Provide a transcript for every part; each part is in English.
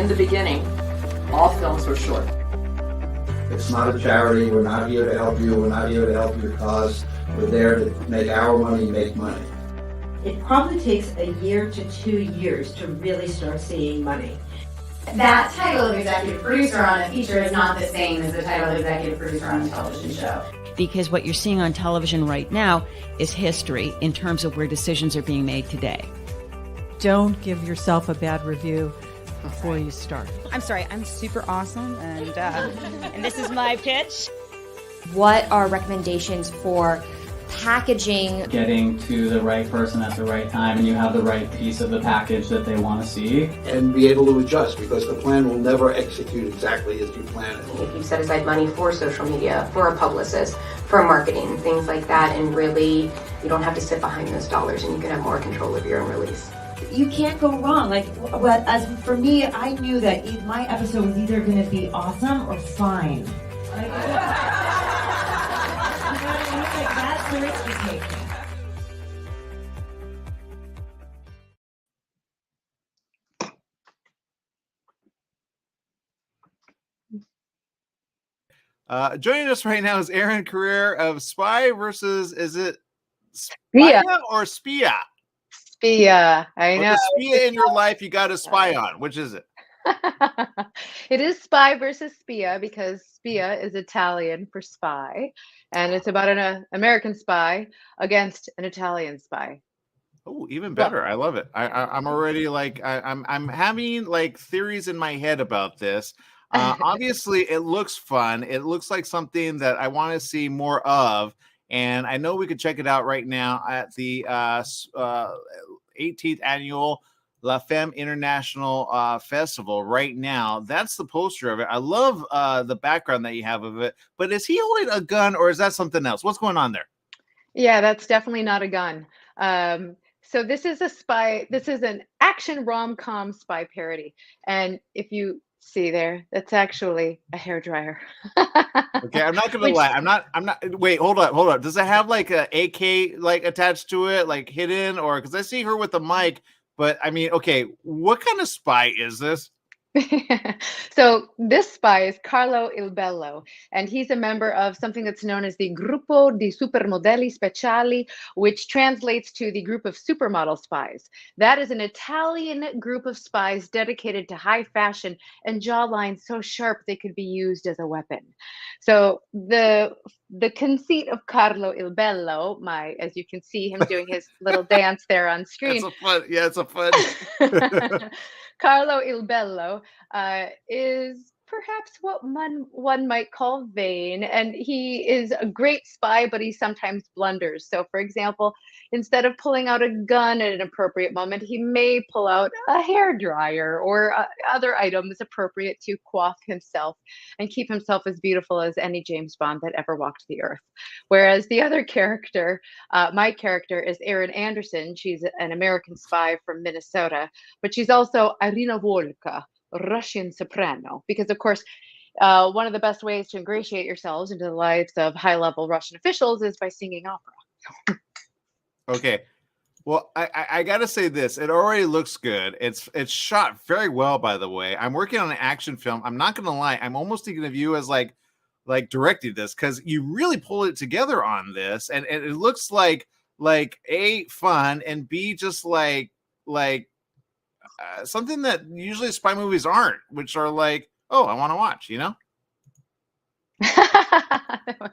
in the beginning, all films were short. It's not a charity. We're not here to help you. We're not here to help your cause. We're there to make our money make money. It probably takes a year to 2 years to really start seeing money. That title of executive producer on a feature is not the same as the title of executive producer on a television show. Because what you're seeing on television right now is history in terms of where decisions are being made today. Don't give yourself a bad review before you start. I'm sorry, I'm super awesome, and this is my pitch. What are recommendations for packaging? Getting to the right person at the right time, and you have the right piece of the package that they want to see. And be able to adjust, because the plan will never execute exactly as you plan it. If you set aside money for social media, for a publicist, for marketing, things like that, and really you don't have to sit behind those dollars and you can have more control of your own release. You can't go wrong. As for me, I knew that my episode was either going to be awesome or fine. That's the risk you take. Joining us right now is Erin Carrere of Spy versus, is it Spia or Spia? Spia, I know. The Spia in your life you got to spy on. Which is it? It is Spy versus Spia because Spia is Italian for spy, and it's about an American spy against an Italian spy. Oh, even better! I love it. I'm already like I'm having like theories in my head about this. Obviously, it looks fun. It looks like something that I want to see more of. And I know we could check it out right now at the 18th annual La Femme International Festival right now. That's the poster of it. I love the background that you have of it. But is he holding a gun or is that something else? What's going on there? Yeah, that's definitely not a gun. So this is a spy. This is an action rom-com spy parody. And if you see there, that's actually a hairdryer. Okay, I'm not gonna lie. I'm not. Wait, hold up. Does it have like a AK like attached to it, like hidden, or because I see her with the mic? But I mean, okay, what kind of spy is this? So this spy is Carlo Il Bello, and he's a member of something that's known as the Gruppo di Supermodelli Speciali, which translates to the group of supermodel spies. That is an Italian group of spies dedicated to high fashion and jawlines so sharp they could be used as a weapon. So the conceit of Carlo Il Bello, as you can see him doing his little dance there on screen. It's a fun. Carlo Il Bello is perhaps what one might call vain, and he is a great spy, but he sometimes blunders. So, for example, instead of pulling out a gun at an appropriate moment, he may pull out a hairdryer or other items appropriate to coif himself and keep himself as beautiful as any James Bond that ever walked the earth. Whereas the other character, my character, is Erin Anderson. She's an American spy from Minnesota, but she's also Irina Volka, Russian soprano, because of course one of the best ways to ingratiate yourselves into the lives of high-level Russian officials is by singing opera. Okay, well, I gotta say this, it already looks good. It's shot very well, by the way. I'm working on an action film. I'm not gonna lie, I'm almost thinking of you as like directing this, because you really pulled it together on this, and it looks like A, fun, and B, just like something that usually spy movies aren't, which are like, oh, I want to watch, you know?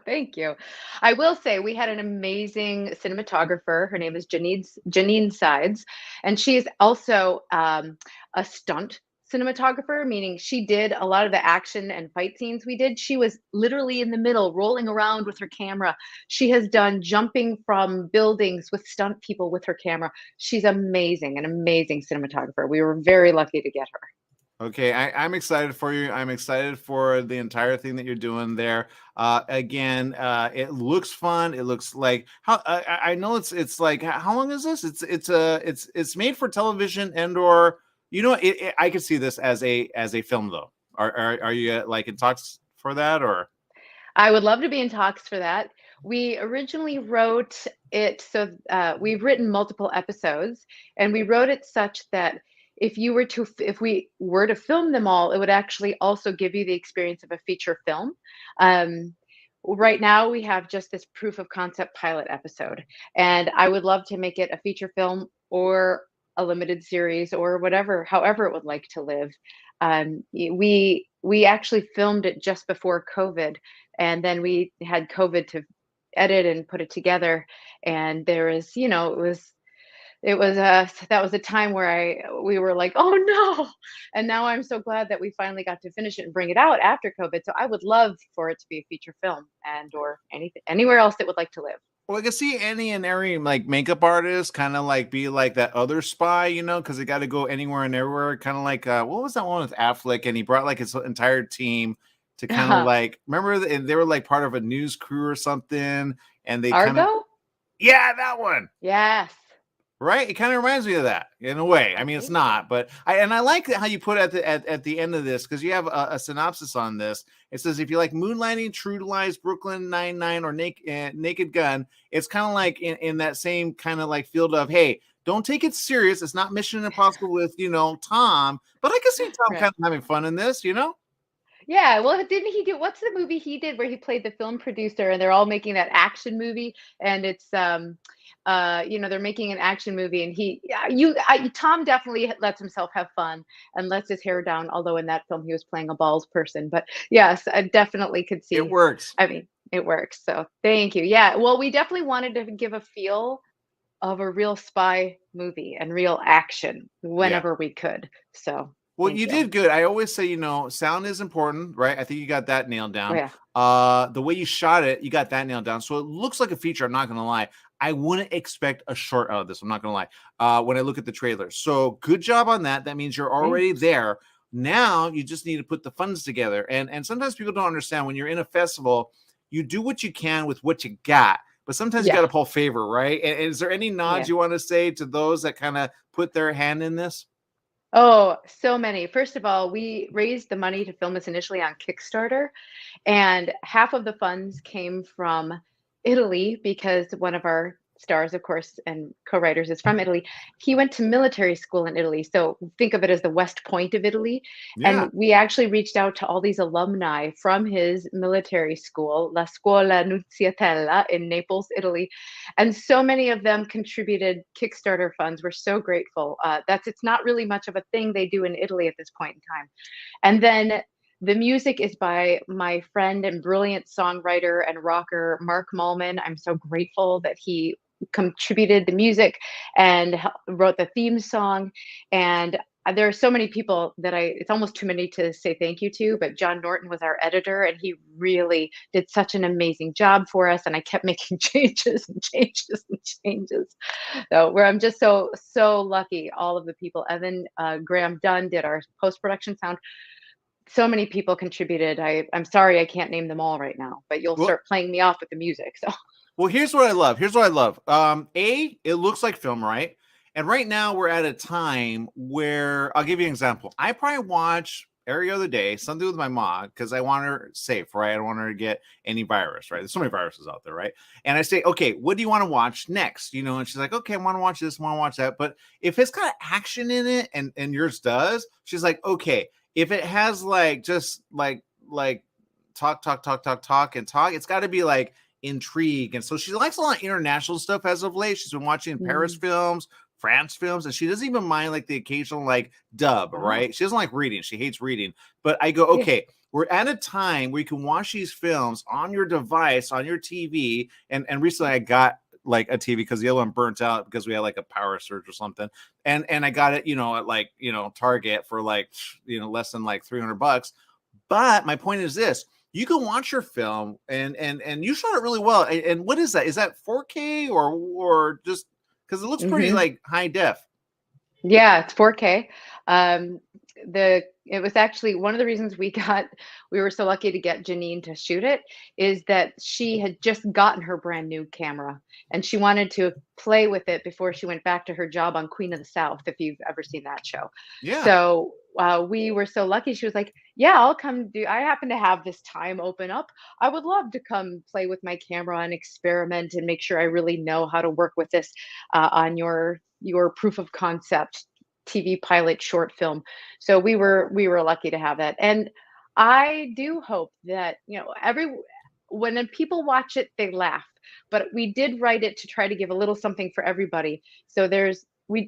Thank you. I will say we had an amazing cinematographer. Her name is Janine Sides, and she's also a stunt cinematographer, meaning she did a lot of the action and fight scenes we did. She was literally in the middle, rolling around with her camera. She has done jumping from buildings with stunt people with her camera. She's amazing, an amazing cinematographer. We were very lucky to get her. Okay, I'm excited for you. I'm excited for the entire thing that you're doing there. Again, it looks fun. It looks like I know it's like, how long is this? It's made for television and/or. You know, I could see this as a film, though. Are you like in talks for that, or? I would love to be in talks for that. We originally wrote it so we've written multiple episodes, and we wrote it such that if we were to film them all, it would actually also give you the experience of a feature film. Um, right now we have just this proof of concept pilot episode, and I would love to make it a feature film or a limited series or whatever, however it would like to live. We actually filmed it just before COVID, and then we had COVID to edit and put it together. And there is, it was that was a time where we were like, oh no. And now I'm so glad that we finally got to finish it and bring it out after COVID. So I would love for it to be a feature film and or anything anywhere else that would like to live. Well, I can see any and every like makeup artist kind of like be like that other spy, you know, because they got to go anywhere and everywhere. Kind of like what was that one with Affleck, and he brought like his entire team to kind of like remember they were like part of a news crew or something, and they kind of yeah, that one. Yes. Right, it kind of reminds me of that in a way. I mean, it's not, but I like how you put it at the end of this, because you have a synopsis on this. It says if you like Moonlighting, True Lies, Brooklyn Nine-Nine, or Naked Gun, it's kind of like in that same kind of like field of, hey, don't take it serious. It's not Mission Impossible with Tom, but I can see Tom kind of having fun in this, Yeah, well, didn't he do what's the movie he did where he played the film producer and they're all making that action movie, and it's they're making an action movie, and Tom definitely lets himself have fun and lets his hair down, although in that film he was playing a balls person. But yes, I definitely could see it works. I mean, it works. So thank you. Yeah, well, we definitely wanted to give a feel of a real spy movie and real action whenever we could. So well, you did good. I always say, sound is important, right? I think you got that nailed down. The way you shot it, you got that nailed down. So it looks like a feature. I'm not going to lie. I wouldn't expect a short out of this. I'm not going to lie. When I look at the trailer. So good job on that. That means you're already there. Now you just need to put the funds together. And sometimes people don't understand when you're in a festival, you do what you can with what you got. But sometimes you got to pull favor, right? And is there any nods you want to say to those that kind of put their hand in this? Oh, so many. First of all, we raised the money to film this initially on Kickstarter, and half of the funds came from Italy because one of our stars, of course, and co-writers is from Italy. He went to military school in Italy, so think of it as the West Point of Italy. And we actually reached out to all these alumni from his military school, La Scuola Nunziatella in Naples, Italy, and so many of them contributed Kickstarter funds. We're so grateful. It's not really much of a thing they do in Italy at this point in time. And then the music is by my friend and brilliant songwriter and rocker, Mark Malman. I'm so grateful that he contributed the music and wrote the theme song. And there are so many people that it's almost too many to say thank you to, but John Norton was our editor, and he really did such an amazing job for us. And I kept making changes and changes and changes. So I'm just so lucky. All of the people, Evan, Graham Dunn did our post-production sound. So many people contributed. I'm sorry I can't name them all right now, but you'll start playing me off with the music. So, well, here's what I love. It looks like film, right? And right now we're at a time where I'll give you an example. I probably watch every other day something with my mom because I want her safe, right? I don't want her to get any virus, right? There's so many viruses out there, right? And I say, okay, what do you want to watch next? And she's like, okay, I want to watch this, I want to watch that. But if it's got action in it, and yours does, she's like, okay. If it has like just like talk, it's got to be like intrigue. And so she likes a lot of international stuff as of late. She's been watching Paris films, France films, and she doesn't even mind like the occasional like dub, right? She doesn't like reading. She hates reading. But I go, okay, we're at a time where you can watch these films on your device, on your TV. And recently I got like a TV because the other one burnt out because we had like a power surge or something. And I got it, at like, Target for like, less than like $300. But my point is this, you can watch your film and you shot it really well. And what is that? Is that 4K or just because it looks pretty like high def? Yeah, it's 4K. It was actually one of the reasons we were so lucky to get Janine to shoot it is that she had just gotten her brand new camera and she wanted to play with it before she went back to her job on Queen of the South, if you've ever seen that show. Yeah. So we were so lucky. She was like, yeah, I'll come I happen to have this time open up. I would love to come play with my camera and experiment and make sure I really know how to work with this on your proof of concept TV pilot short film. So we were lucky to have that. And I do hope that, when people watch it, they laugh. But we did write it to try to give a little something for everybody. So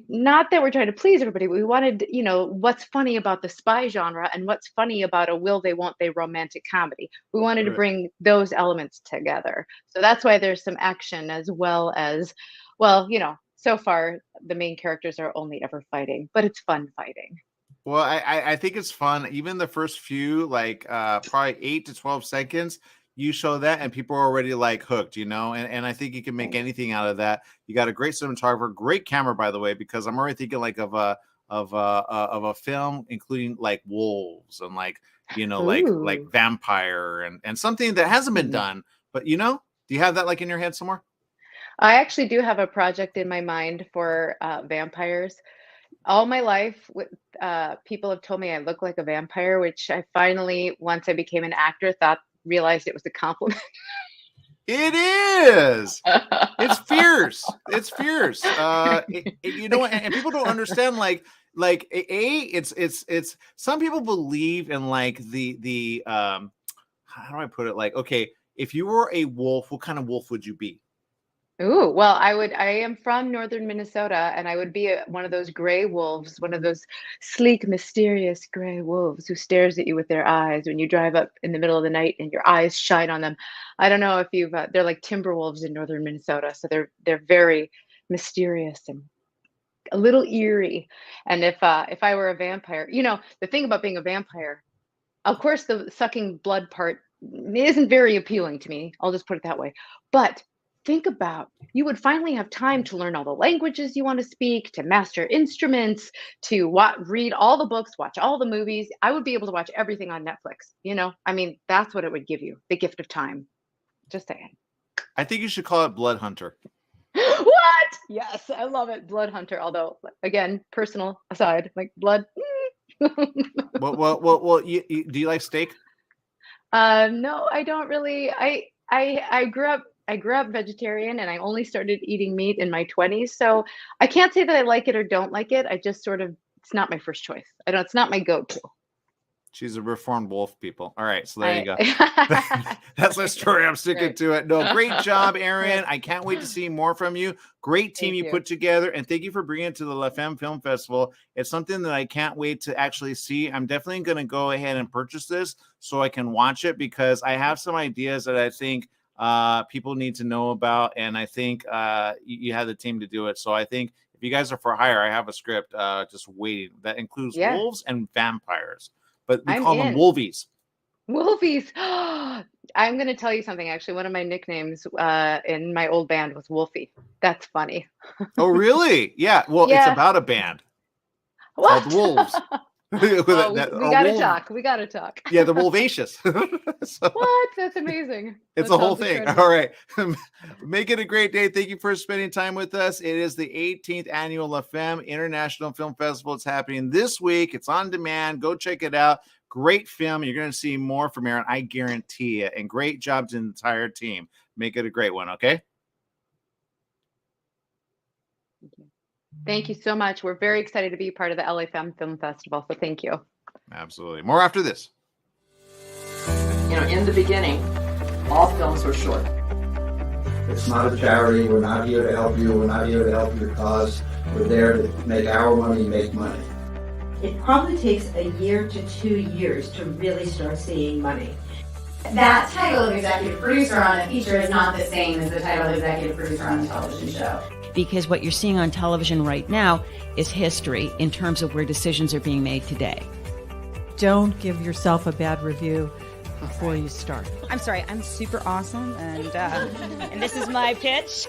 not that we're trying to please everybody, but we wanted, what's funny about the spy genre and what's funny about a will they, won't they romantic comedy. We wanted to bring those elements together. So that's why there's some action as well as, so far the main characters are only ever fighting, but it's fun fighting. Well, I think it's fun. Even the first few, probably 8 to 12 seconds, you show that and people are already hooked, and I think you can make anything out of that. You got a great cinematographer, great camera, by the way, because I'm already thinking of a film including wolves and like vampire and something that hasn't been done. But do you have that in your head somewhere? I actually do have a project in my mind for vampires. All my life, people have told me I look like a vampire, which I finally, once I became an actor, realized it was a compliment. It is. It's fierce. It's fierce. And people don't understand. It's some people believe in the how do I put it? Okay, if you were a wolf, what kind of wolf would you be? Ooh, well, I am from northern Minnesota, and I would be one of those gray wolves, one of those sleek, mysterious gray wolves who stares at you with their eyes when you drive up in the middle of the night and your eyes shine on them. I don't know if they're like timber wolves in northern Minnesota, so they're very mysterious and a little eerie. And if I were a vampire, the thing about being a vampire, of course, the sucking blood part isn't very appealing to me. I'll just put it that way. But think about, you would finally have time to learn all the languages you want to speak, to master instruments, to read all the books, watch all the movies. I would be able to watch everything on Netflix. That's what it would give you, the gift of time. Just saying. I think you should call it Blood Hunter. What? Yes, I love it. Blood Hunter. Although, again, personal aside, blood. Well, do you like steak? No, I don't really. I grew up vegetarian, and I only started eating meat in my 20s. So I can't say that I like it or don't like it. I just it's not my first choice. It's not my go-to. She's a reformed wolf, people. All right, so there you go. That's my story. I'm sticking to it. No, great job, Erin. I can't wait to see more from you. Great team you put together, and thank you for bringing it to the Femme Film Festival. It's something that I can't wait to actually see. I'm definitely going to go ahead and purchase this so I can watch it, because I have some ideas that I think people need to know about, and I think you have the team to do it. So I think if you guys are for hire, I have a script just waiting that includes wolves and vampires. But we call them wolvies. Wolvies. I'm going to tell you something. Actually, one of my nicknames in my old band was Wolfie. That's funny. Oh, really? Yeah. Well, it's about a band called Wolves. We got to talk. Yeah, the Wolvacious. What? That's amazing. It's a whole thing. All right. Make it a great day. Thank you for spending time with us. It is the 18th annual La Femme International Film Festival. It's happening this week. It's on demand. Go check it out. Great film. You're going to see more from Erin, I guarantee it. And great job to the entire team. Make it a great one, okay? Thank you so much. We're very excited to be part of the LA Femme Film Festival, so thank you. Absolutely. More after this. In the beginning, all films were short. It's not a charity. We're not here to help you. We're not here to help your cause. We're there to make our money make money. It probably takes a year to 2 years to really start seeing money. That title of executive producer on a feature is not the same as the title of executive producer on a television show. Because what you're seeing on television right now is history in terms of where decisions are being made today. Don't give yourself a bad review before you start. I'm sorry, I'm super awesome, and this is my pitch.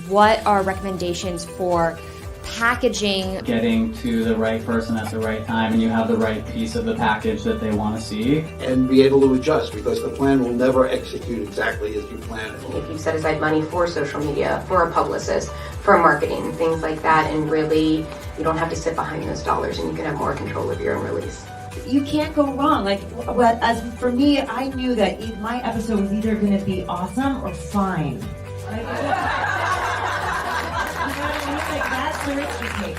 What are recommendations for packaging? Getting to the right person at the right time, and you have the right piece of the package that they want to see. And be able to adjust, because the plan will never execute exactly as you plan it. If you set aside money for social media, for a publicist, for marketing, things like that, and really you don't have to sit behind those dollars, and you can have more control of your own release. You can't go wrong. As for me, I knew that my episode was either going to be awesome or fine. That's the risk you take.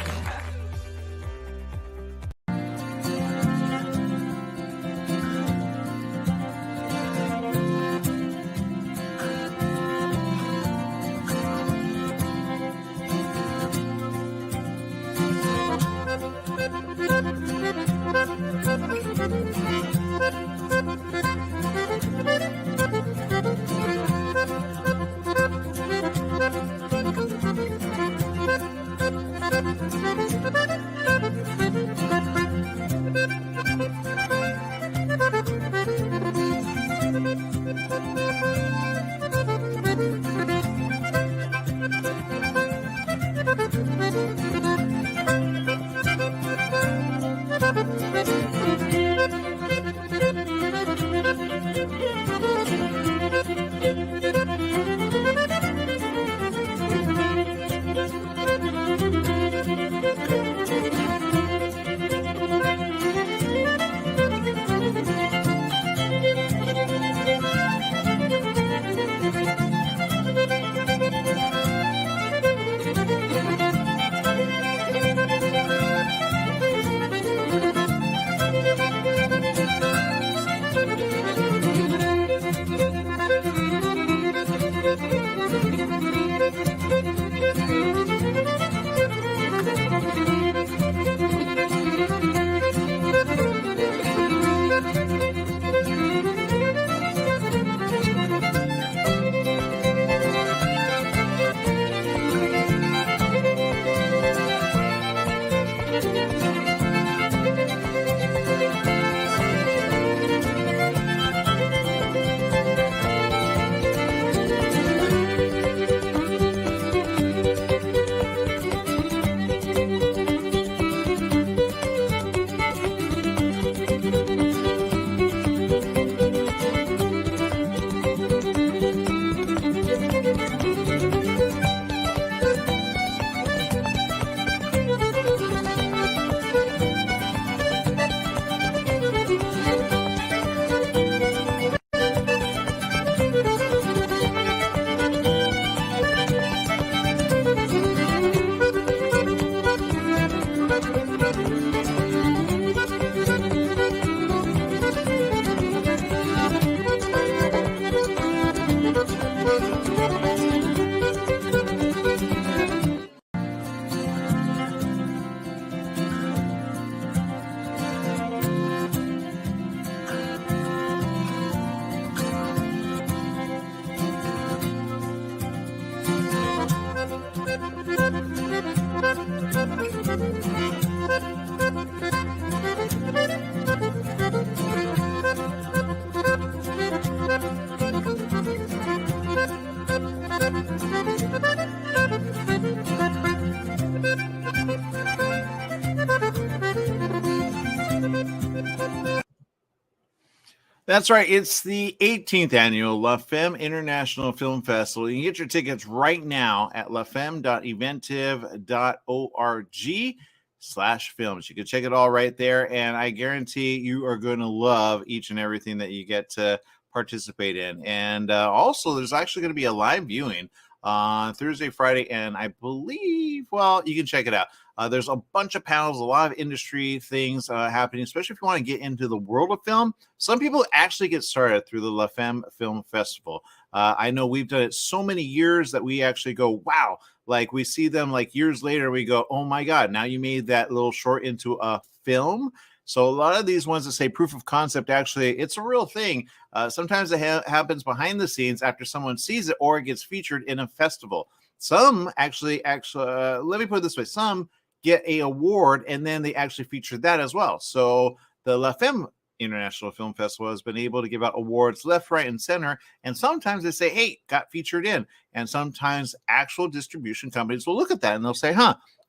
That's right. It's the 18th annual La Femme International Film Festival. You can get your tickets right now at lafemme.eventive.org/films. You can check it all right there, and I guarantee you are going to love each and everything that you get to participate in. And also, there's actually going to be a live viewing on Thursday, Friday, and I believe, well, you can check it out. There's a bunch of panels, a lot of industry things happening, especially if you want to get into the world of film. Some people actually get started through the La Femme Film Festival. I know we've done it so many years that we actually go, wow, like we see them like years later, we go, oh my God, now you made that little short into a film. So a lot of these ones that say proof of concept, actually, it's a real thing. Sometimes it happens behind the scenes after someone sees it or it gets featured in a festival. Some actually, let me put it this way. Some get a award and then they actually feature that as well. So the La Femme International Film Festival has been able to give out awards left, right, and center. And sometimes they say, hey, got featured in. And sometimes actual distribution companies will look at that and they'll say,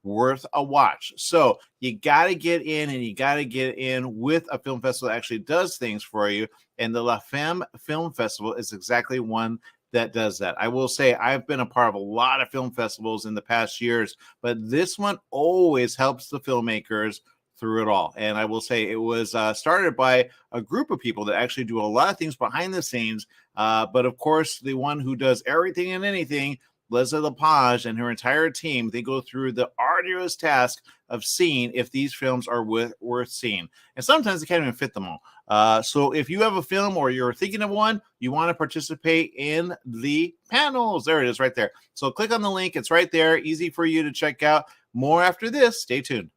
worth a watch. So you got to get in, and you got to get in with a film festival that actually does things for you. And the La Femme Film Festival is exactly one that does that. I will say I've been a part of a lot of film festivals in the past years, but this one always helps the filmmakers through it all. And I will say it was started by a group of people that actually do a lot of things behind the scenes. But of course, the one who does everything and anything, Leslie Lepage and her entire team, they go through the arduous task of seeing if these films are worth seeing. And sometimes they can't even fit them all. So if you have a film or you're thinking of one, you want to participate in the panels. There it is right there. So click on the link. It's right there. Easy for you to check out. More after this. Stay tuned.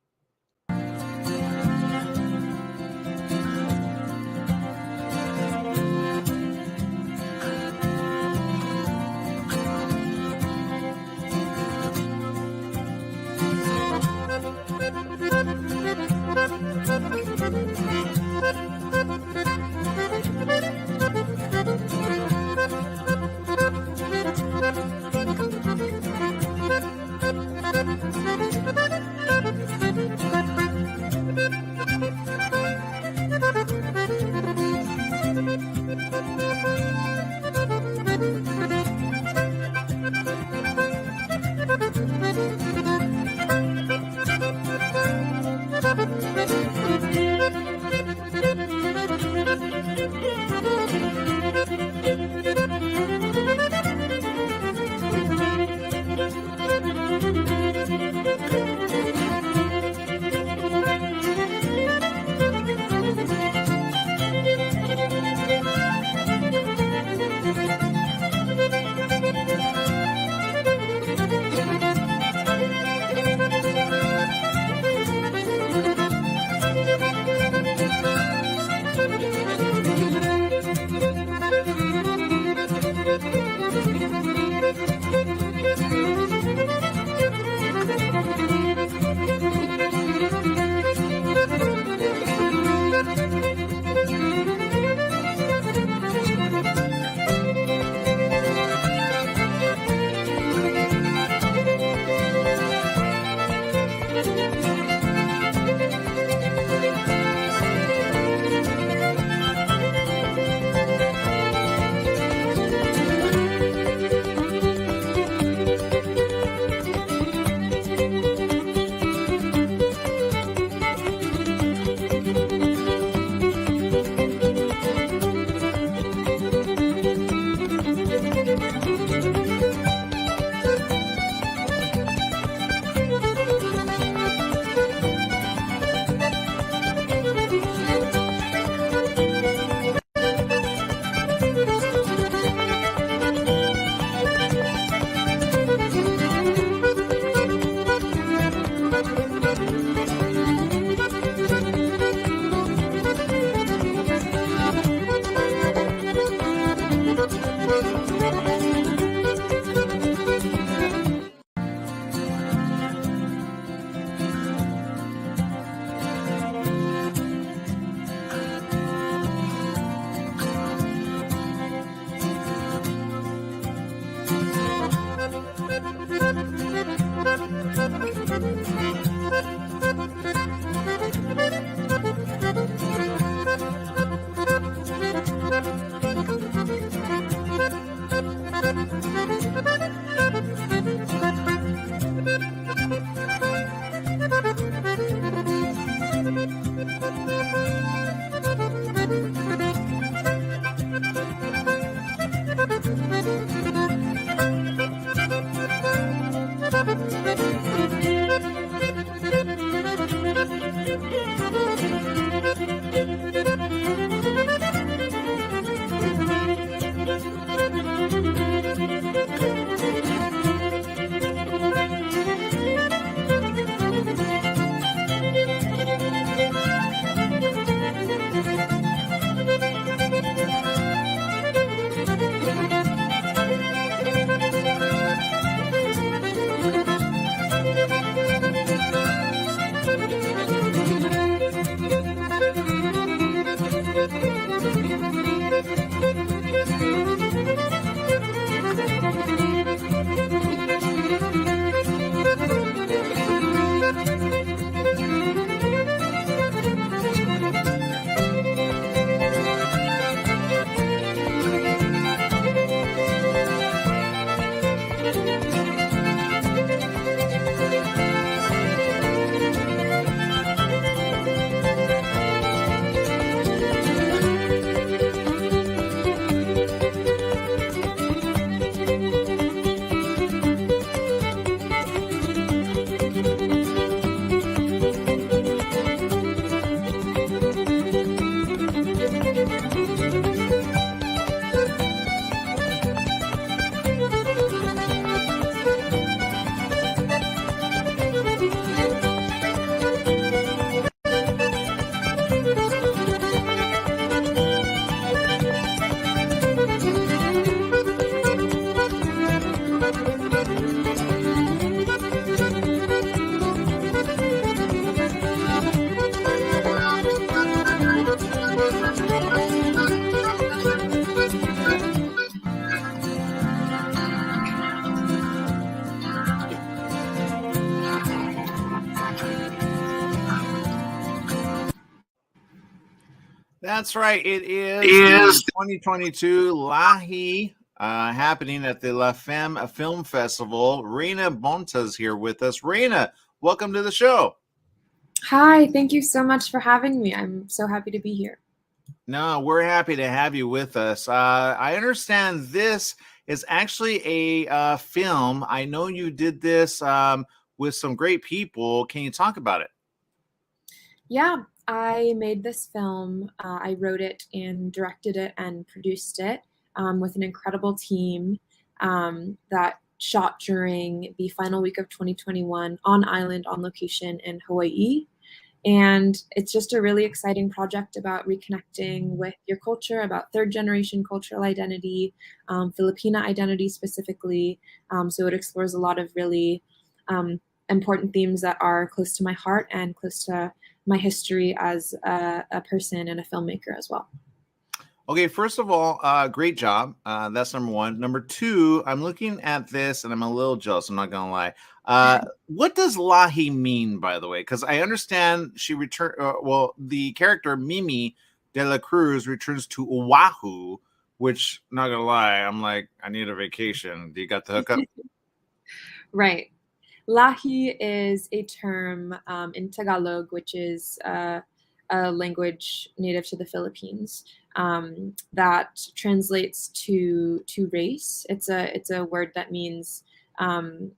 That's right. It is the 2022 Lahi happening at the La Femme Film Festival. Reina Bonta's here with us. Reina, welcome to the show. Hi, thank you so much for having me. I'm so happy to be here. No, we're happy to have you with us. I understand this is actually a film. I know you did this with some great people. Can you talk about it? Yeah, I made this film. I wrote it and directed it and produced it with an incredible team that shot during the final week of 2021 on island, on location in Hawaii. And it's just a really exciting project about reconnecting with your culture, about third generation cultural identity, Filipina identity specifically. So it explores a lot of really important themes that are close to my heart and close to my history as a person and a filmmaker as well. Okay, first of all, great job. That's number one. Number two, I'm looking at this and I'm a little jealous. I'm not going to lie. What does Lahi mean, by the way? Because I understand she returned, the character Mimi de la Cruz returns to Oahu, which, not going to lie, I'm like, I need a vacation. Do you got the hookup? Right. Lahi is a term in Tagalog, which is a language native to the Philippines, that translates to race. It's a word that means kind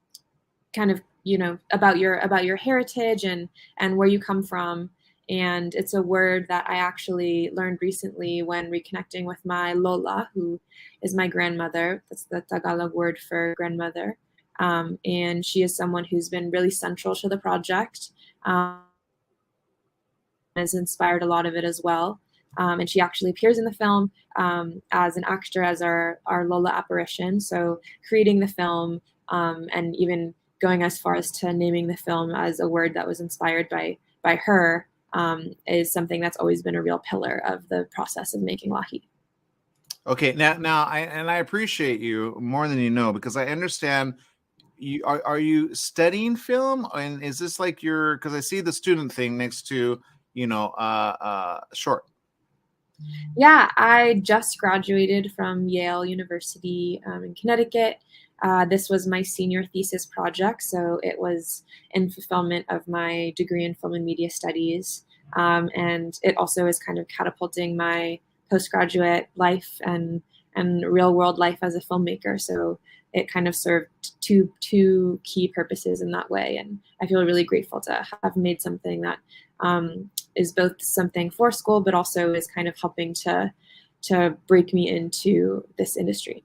of, you know, about your heritage and where you come from. And it's a word that I actually learned recently when reconnecting with my Lola, who is my grandmother. That's the Tagalog word for grandmother. And she is someone who's been really central to the project, has inspired a lot of it as well. And she actually appears in the film as an actor, as our Lola apparition. So creating the film and even going as far as to naming the film as a word that was inspired by her is something that's always been a real pillar of the process of making Lahi. Okay, now I appreciate you more than you know, because I understand you are you studying film, and is this like your, because I see the student thing next to, you know, short. Yeah, I just graduated from Yale University in Connecticut. This was my senior thesis project, so it was in fulfillment of my degree in film and media studies. And it also is kind of catapulting my postgraduate life and real world life as a filmmaker. So it kind of served two key purposes in that way. And I feel really grateful to have made something that is both something for school, but also is kind of helping to break me into this industry.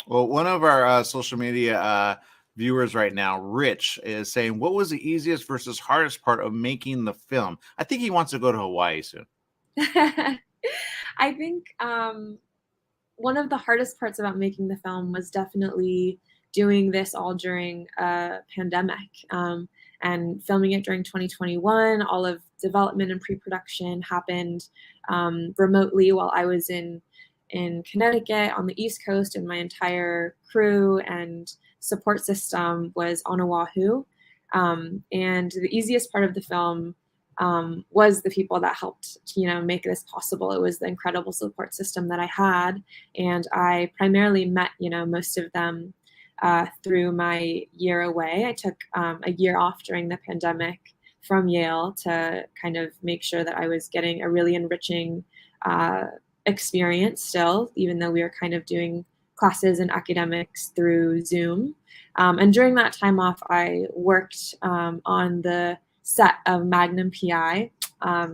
Well, one of our social media viewers right now, Rich, is saying, what was the easiest versus hardest part of making the film? I think he wants to go to Hawaii soon. I think one of the hardest parts about making the film was definitely doing this all during a pandemic. and filming it during 2021. All of development and pre-production happened remotely while I was in Connecticut on the East Coast, and my entire crew and support system was on Oahu. And the easiest part of the film was the people that helped, make this possible. It was the incredible support system that I had, and I primarily met, most of them through my year away. I took a year off during the pandemic from Yale to kind of make sure that I was getting a really enriching experience still, even though we were kind of doing classes and academics through Zoom. And during that time off, I worked on the set of Magnum PI, a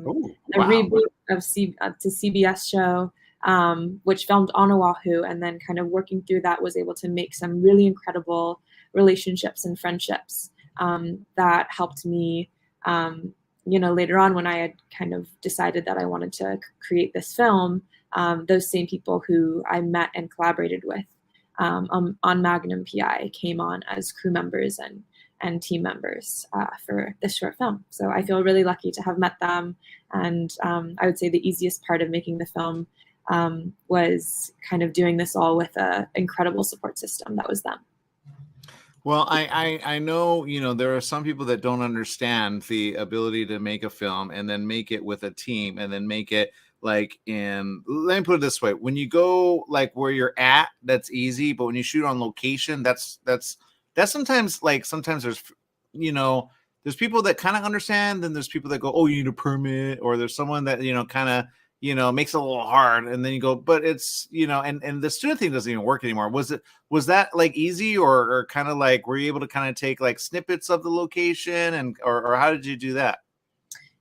reboot of to CBS show, which filmed on Oahu, and then kind of working through that was able to make some really incredible relationships and friendships that helped me, later on when I had kind of decided that I wanted to create this film, those same people who I met and collaborated with on Magnum PI came on as crew members and team members for this short film. So I feel really lucky to have met them. And I would say the easiest part of making the film was kind of doing this all with an incredible support system that was them. Well, I know, there are some people that don't understand the ability to make a film and then make it with a team and then make it let me put it this way. When you go where you're at, that's easy. But when you shoot on location, that's sometimes sometimes there's, there's people that kind of understand. Then there's people that go, oh, you need a permit, or there's someone that, kind of, makes it a little hard. And then you go, but it's, and the student thing doesn't even work anymore. Was that easy or kind of were you able to kind of take snippets of the location or how did you do that?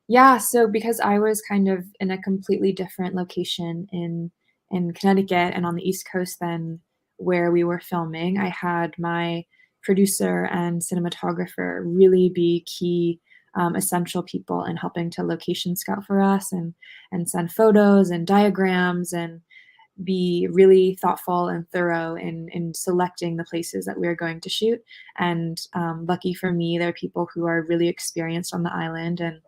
Yeah, so because I was kind of in a completely different location in Connecticut and on the East Coast than where we were filming, I had my producer and cinematographer really be key essential people in helping to location scout for us and send photos and diagrams and be really thoughtful and thorough in selecting the places that we were going to shoot. And lucky for me, there are people who are really experienced on the island and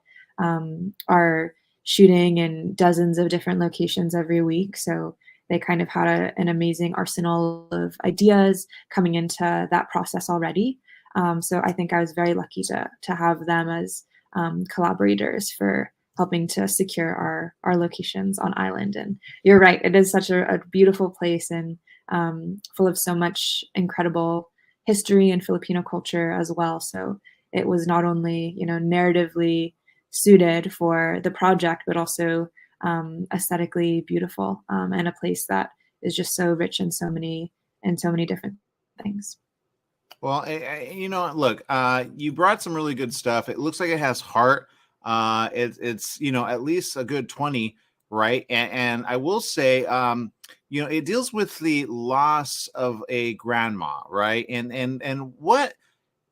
are shooting in dozens of different locations every week. So they kind of had an amazing arsenal of ideas coming into that process already. So I think I was very lucky to have them as collaborators for helping to secure our locations on island. And you're right, it is such a beautiful place and full of so much incredible history and Filipino culture as well. So it was not only, narratively suited for the project, but also aesthetically beautiful and a place that is just so rich in so many different things. Well, look, you brought some really good stuff. It looks like it has heart. It's at least a good 20, right? And I will say, it deals with the loss of a grandma, right? And what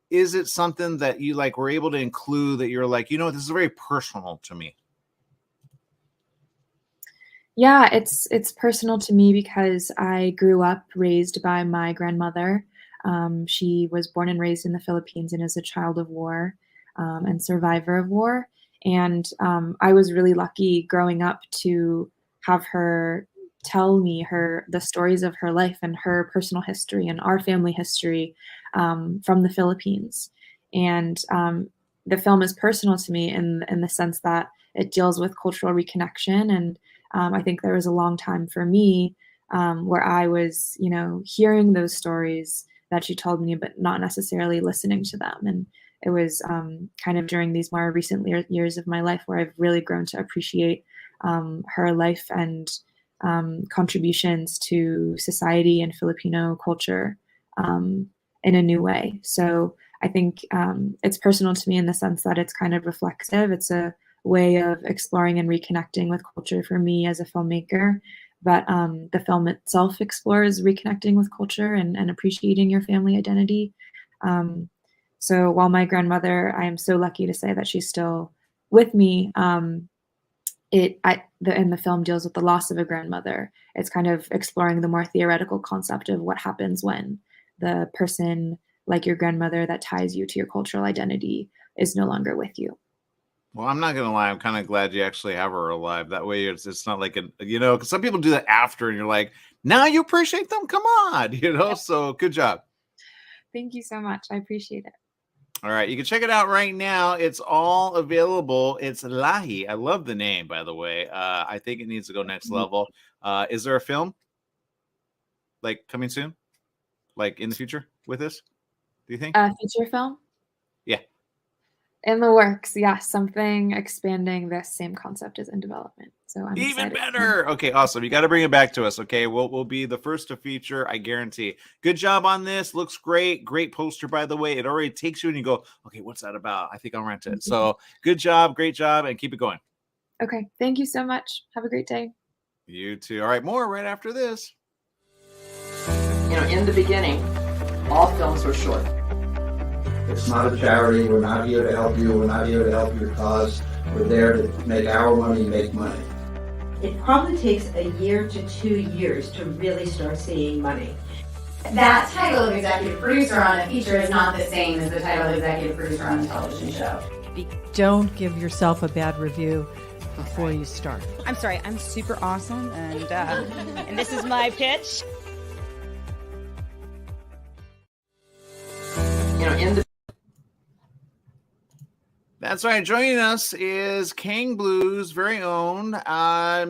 is it something that you were able to include that you're this is very personal to me? Yeah, it's personal to me because I grew up raised by my grandmother. She was born and raised in the Philippines and is a child of war and survivor of war. And I was really lucky growing up to have her tell me the stories of her life and her personal history and our family history from the Philippines. And the film is personal to me in the sense that it deals with cultural reconnection. And I think there was a long time for me where I was, hearing those stories that she told me, but not necessarily listening to them. And it was kind of during these more recent years of my life where I've really grown to appreciate her life and contributions to society and Filipino culture in a new way. So I think it's personal to me in the sense that it's kind of reflexive. It's a way of exploring and reconnecting with culture for me as a filmmaker. But the film itself explores reconnecting with culture and appreciating your family identity. So while my grandmother, I am so lucky to say that she's still with me, and the film deals with the loss of a grandmother. It's kind of exploring the more theoretical concept of what happens when the person like your grandmother that ties you to your cultural identity is no longer with you. Well, I'm not gonna lie. I'm kind of glad you actually have her alive. That way, it's not like because some people do that after, and you're like, now you appreciate them. Come on, So good job. Thank you so much. I appreciate it. All right, you can check it out right now. It's all available. It's Lahi. I love the name, by the way. I think it needs to go next level. Is there a film like coming soon, like in the future with this? Do you think? A feature film? Yeah. In the works, yes. Something expanding this same concept is in development. So I'm Even excited. better. Okay, awesome. You got to bring it back to us. Okay, we'll be the first to feature. I guarantee. Good job on this. Looks great. Great poster, by the way. It already takes you and you go, okay, what's that about? I think I'll rent it. So good job, great job, and keep it going. Okay, thank you so much. Have a great day. You too. All right, more right after this. In the beginning, all films were short. It's not a charity. We're not here to help you. We're not here to help your cause. We're there to make our money make money. It probably takes a year to 2 years to really start seeing money. That title of executive producer on a feature is not the same as the title of executive producer on a television show. Don't give yourself a bad review before you start. I'm sorry, I'm super awesome, and this is my pitch. In the That's right. Joining us is Kang Blue's very own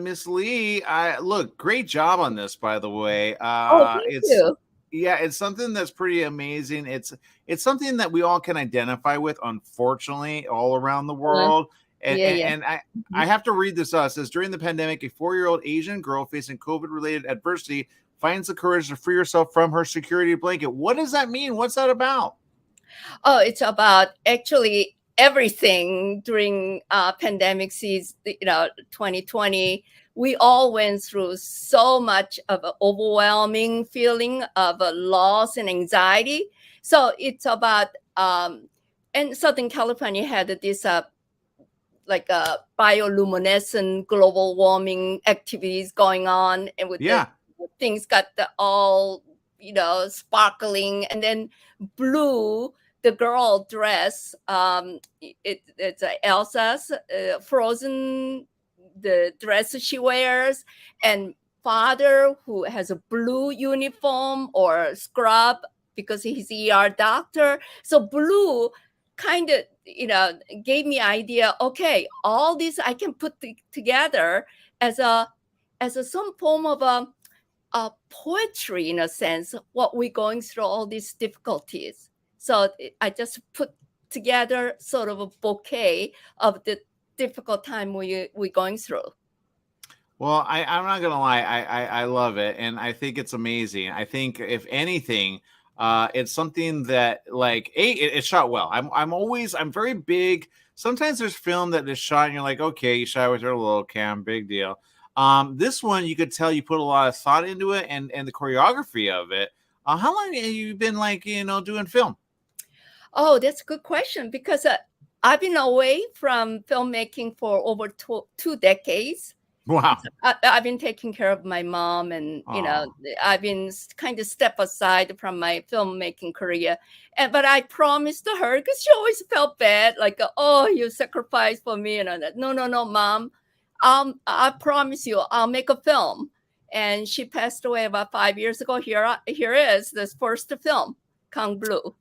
Miss Lee. Look, great job on this, by the way. Thank you. Yeah, it's something that's pretty amazing. It's something that we all can identify with, unfortunately, all around the world. And I have to read this out. It says, during the pandemic, a 4-year-old Asian girl facing COVID-related adversity finds the courage to free herself from her security blanket. What does that mean? What's that about? Oh, it's about actually everything during pandemic season, 2020. We all went through so much of an overwhelming feeling of loss and anxiety. So it's about, and Southern California had this like bioluminescent global warming activities going on, and with things got all sparkling, and then blue. The girl dress, it's Elsa's Frozen, the dress she wears, and father who has a blue uniform or scrub because he's ER doctor. So blue kind of, gave me idea. Okay, all this I can put together as some form of a poetry in a sense. What we're going through, all these difficulties. So I just put together sort of a bouquet of the difficult time we're going through. Well, I'm not gonna lie, I love it, and I think it's amazing. I think if anything, it's something that it's shot well. I'm very big. Sometimes there's film that is shot and you're like, okay, you shot with your little cam, big deal. This one you could tell you put a lot of thought into it and the choreography of it. How long have you been doing film? Oh, that's a good question, because I've been away from filmmaking for over 2 decades. Wow. I've been taking care of my mom, and I've been kind of step aside from my filmmaking career. But I promised to her, because she always felt bad, like, oh, you sacrificed for me, and that. No, Mom. I promise you, I'll make a film. And she passed away about 5 years ago. Here is this first film, Kang Blue.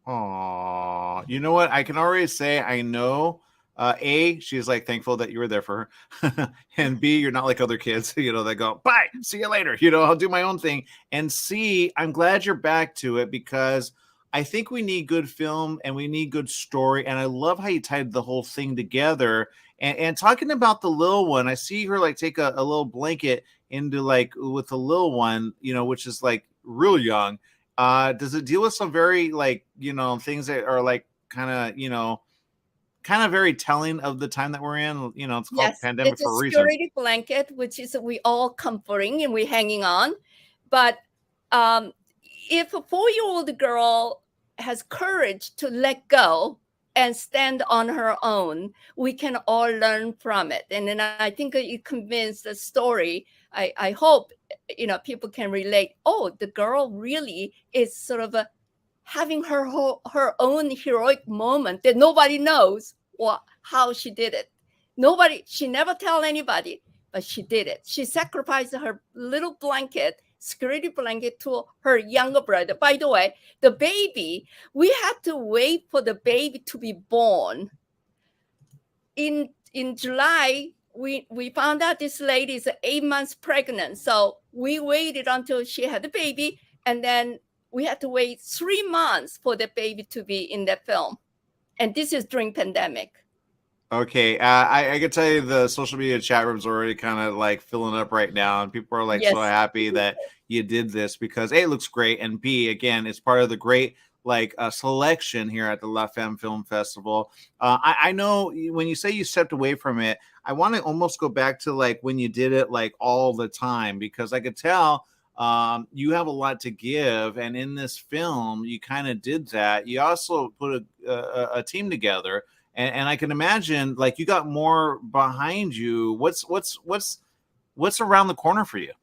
Oh, you know what? I can already say I know. A, she's thankful that you were there for her, and B, you're not like other kids, that go, bye, see you later. I'll do my own thing. And C, I'm glad you're back to it, because I think we need good film and we need good story. And I love how you tied the whole thing together. And talking about the little one, I see her take a little blanket into with the little one, which is real young. Does it deal with some very things that are kind of very telling of the time that we're in? It's called pandemic for a reason. It's a security blanket, which is we all comforting and we're hanging on. But if a 4-year-old girl has courage to let go and stand on her own, we can all learn from it. And then I think it convinced the story. I hope people can relate. Oh, the girl really is sort of having her own heroic moment that nobody knows how she did it. She never tell anybody, but she did it. She sacrificed her little blanket, security blanket, to her younger brother. By the way, the baby, we had to wait for the baby to be born. In July, we found out this lady is 8 months pregnant. So we waited until she had the baby, and then we had to wait 3 months for the baby to be in the film. And this is during pandemic. Okay, I can tell you the social media chat room's already kind of like filling up right now, and people are like so happy that you did this because A, it looks great, and B, again, it's part of the great like selection here at the La Femme Film Festival. I know when you say you stepped away from it, I want to almost go back to like when you did it like all the time, because I could tell you have a lot to give, and in this film you kind of did that. You also put a team together. And I can imagine, like, you got more behind you. What's around the corner for you?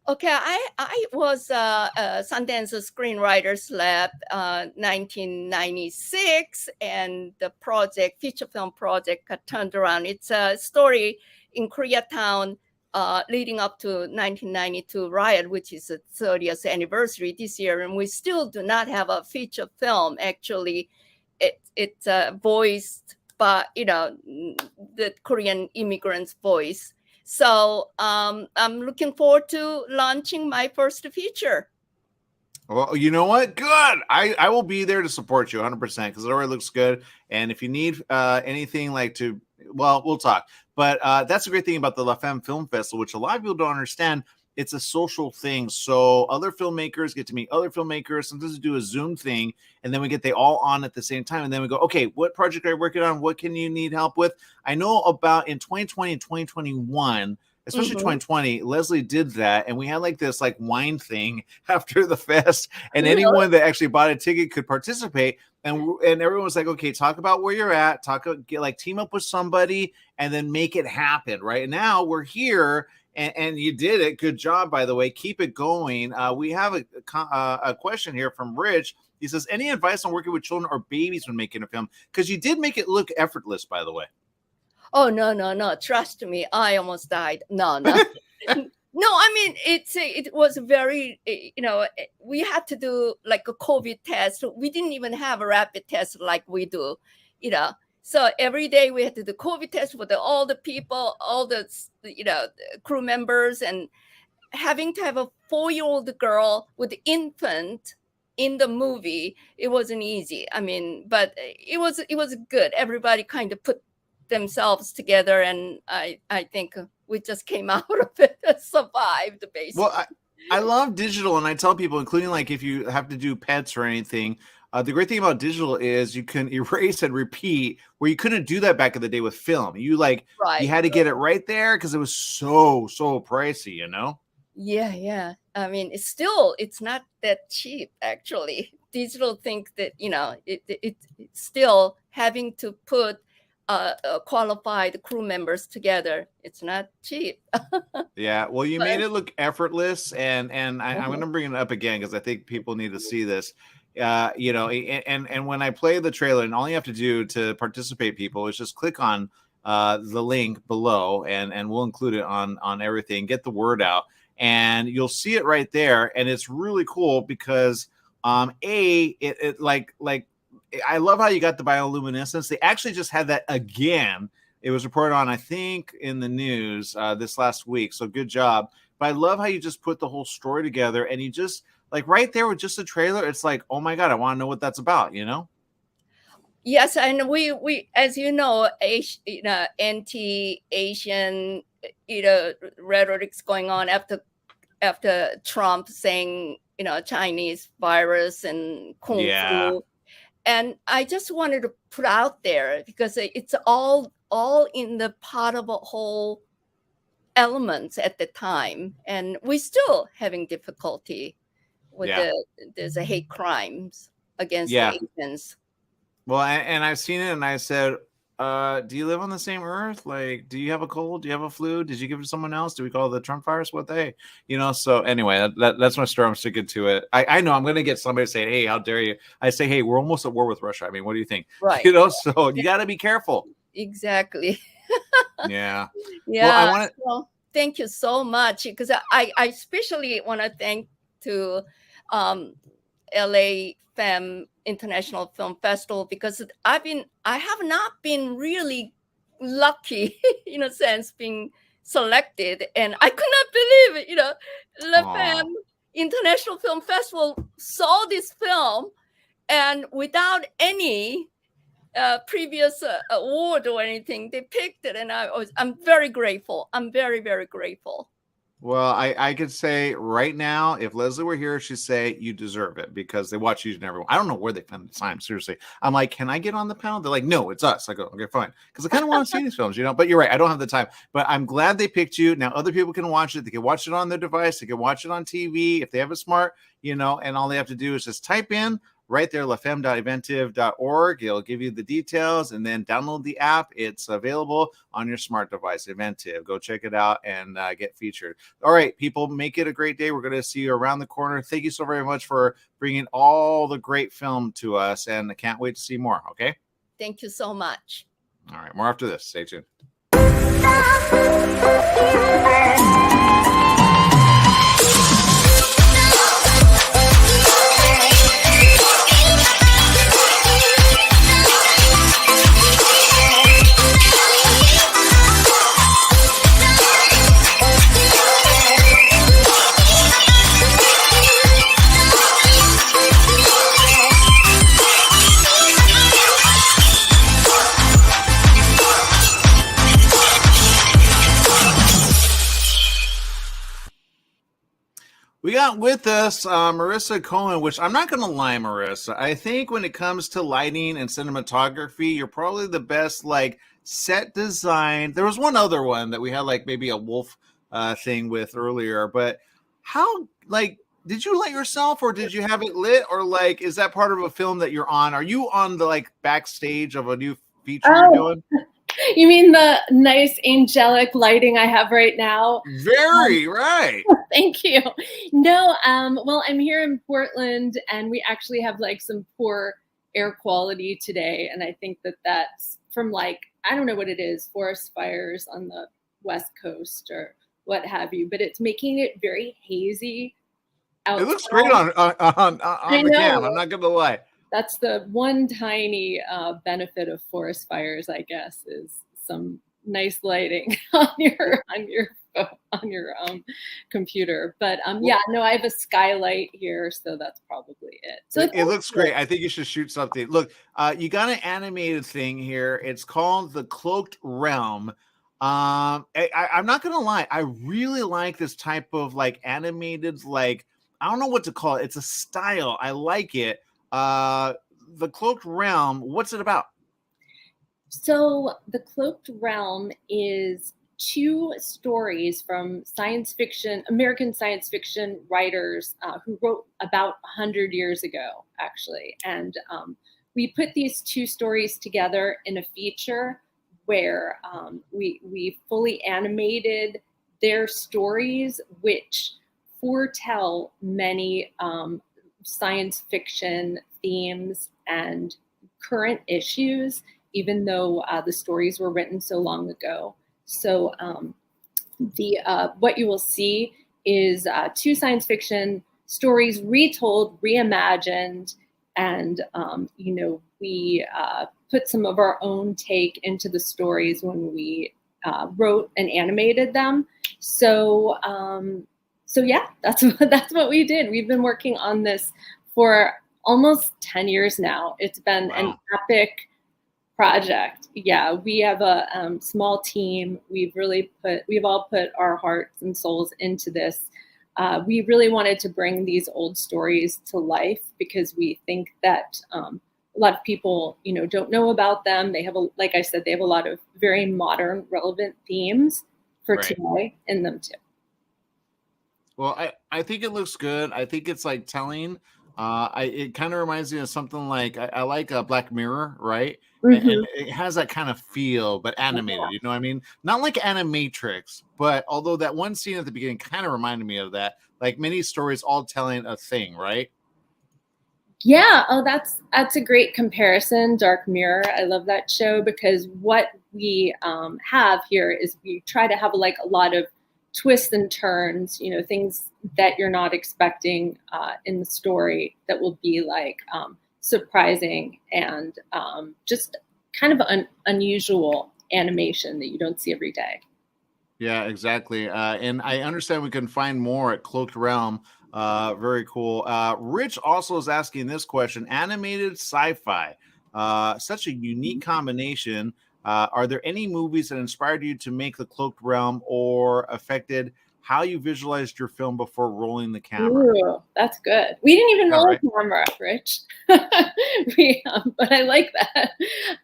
Okay, I was Sundance Screenwriters Lab 1996, and the feature film project got turned around. It's a story in Koreatown leading up to 1992 riot, which is the 30th anniversary this year, and we still do not have a feature film actually. It's voiced by, the Korean immigrants' voice. So I'm looking forward to launching my first feature. Well, you know what? Good. I will be there to support you 100% because it already looks good. And if you need anything we'll talk. But that's a great thing about the La Femme Film Festival, which a lot of people don't understand. It's a social thing. So other filmmakers get to meet other filmmakers. Sometimes we do a Zoom thing, and then we get they all on at the same time. And then we go, okay, what project are you working on? What can you need help with? I know about in 2020 and 2021, especially 2020, Leslie did that. And we had like this like wine thing after the fest. And anyone that actually bought a ticket could participate. And everyone was like, okay, talk about where you're at, team up with somebody and then make it happen. Right now we're here. And you did it. Good job, by the way. Keep it going. We have a question here from Rich. He says, any advice on working with children or babies when making a film? Because you did make it look effortless, by the way. Oh, no. Trust me. I almost died. No. No, I mean, it was very, we had to do like a COVID test. We didn't even have a rapid test like we do, So every day we had to do COVID test for all the people, all the, crew members, and having to have a 4-year-old girl with infant in the movie, it wasn't easy. I mean, but it was good. Everybody kind of put themselves together, and I think we just came out of it and survived, basically. Well, I love digital, and I tell people, including like if you have to do pets or anything, the great thing about digital is you can erase and repeat, where you couldn't do that back in the day with film. You had to get it right there because it was so pricey, Yeah. I mean, it's not that cheap, actually. Digital think that, it's still having to put qualified crew members together. It's not cheap. Yeah, well, you made it look effortless, and I'm going to bring it up again because I think people need to see this. And when I play the trailer, and all you have to do to participate, people, is just click on the link below, and we'll include it on everything. Get the word out, and you'll see it right there. And it's really cool because I love how you got the bioluminescence. They actually just had that again. It was reported on, I think, in the news this last week. So good job. But I love how you just put the whole story together, and you just like right there with just a trailer. It's like, oh my God, I want to know what that's about, Yes, and we as you know, anti-Asian, rhetoric's going on after Trump saying, Chinese virus and kung flu. And I just wanted to put out there because it's all in the part of a whole elements at the time, and we're still having difficulty with there's a hate crimes against the Asians. Well, and I've seen it, and I said, do you live on the same earth? Like, do you have a cold? Do you have a flu? Did you give it to someone else? Do we call it the Trump virus? What they, so anyway, that's my story. I'm sticking to it. I know I'm going to get somebody saying, hey, how dare you? I say, hey, we're almost at war with Russia. I mean, what do you think? Right. So you got to be careful. Exactly. Yeah. Yeah. Well, I want to. Well, thank you so much, because I especially want to thank to LA Femme International Film Festival, because I have not been really lucky in a sense being selected, and I could not believe it. La Femme International Film Festival saw this film, and without any previous award or anything, they picked it, and I'm very grateful. I'm very, very grateful. Well, I could say right now, if Leslie were here, she'd say you deserve it, because they watch you and everyone. I don't know where they found the time. Seriously, I'm like, can I get on the panel? They're like, no, it's us. I go, okay, fine, because I kind of want to see these films, But you're right, I don't have the time. But I'm glad they picked you. Now other people can watch it. They can watch it on their device. They can watch it on TV if they have a smart, and all they have to do is just type in right there, lafemme.eventive.org. It'll give you the details, and then download the app. It's available on your smart device, Eventive. Go check it out and get featured. All right, people, make it a great day. We're going to see you around the corner. Thank you so very much for bringing all the great film to us, and I can't wait to see more, okay? Thank you so much. All right, more after this. Stay tuned. We got with us Marissa Cohen, which I'm not going to lie, Marissa. I think when it comes to lighting and cinematography, you're probably the best, set design. There was one other one that we had, maybe a wolf thing with earlier. But how, did you light yourself, or did you have it lit? Or, is that part of a film that you're on? Are you on the, backstage of a new feature you're doing? You mean the nice angelic lighting I have right now? Very right. Thank you. No, well, I'm here in Portland, and we actually have some poor air quality today, and I think that's from I don't know what it is, forest fires on the West Coast or what have you, but it's making it very hazy outside. It looks great on the cam. I'm not gonna lie. That's the one tiny benefit of forest fires, I guess, is some nice lighting on your computer. But no, I have a skylight here, so that's probably it. So it looks great. I think you should shoot something. Look, you got an animated thing here. It's called The Cloaked Realm. I'm not gonna lie, I really like this type of animated, I don't know what to call it. It's a style. I like it. The Cloaked Realm, what's it about? So The Cloaked Realm is two stories from American science fiction writers who wrote about 100 years ago, actually. And we put these two stories together in a feature where we fully animated their stories, which foretell many science fiction themes and current issues, even though the stories were written so long ago. So what you will see is two science fiction stories retold, reimagined, and we put some of our own take into the stories when we wrote and animated them. So yeah, that's what we did. We've been working on this for almost 10 years now. It's been an epic project. Yeah, we have a small team. We've all put our hearts and souls into this. We really wanted to bring these old stories to life because we think that a lot of people, don't know about them. They have, like I said, they have a lot of very modern, relevant themes for today in them too. Well, I think it looks good. I think it's telling It kind of reminds me of something like I like Black Mirror, right? And Mhm. it has that kind of feel, but animated. You know what I mean? Not like Animatrix, but although that one scene at the beginning kind of reminded me of that. Like many stories, all telling a thing, right? Yeah, oh, that's a great comparison, Dark Mirror. I love that show because what we have here is we try to have like a lot of twists and turns, you know, things that you're not expecting in the story that will be like surprising and just kind of unusual animation that you don't see every day. Yeah, exactly. And I understand we can find more at Cloaked Realm. Very cool. Rich also is asking this question: animated sci-fi, such a unique combination. Are there any movies that inspired you to make the Cloaked Realm or affected how you visualized your film before rolling the camera? Ooh, that's good. We didn't even All roll right. a camera, Rich. But I like that.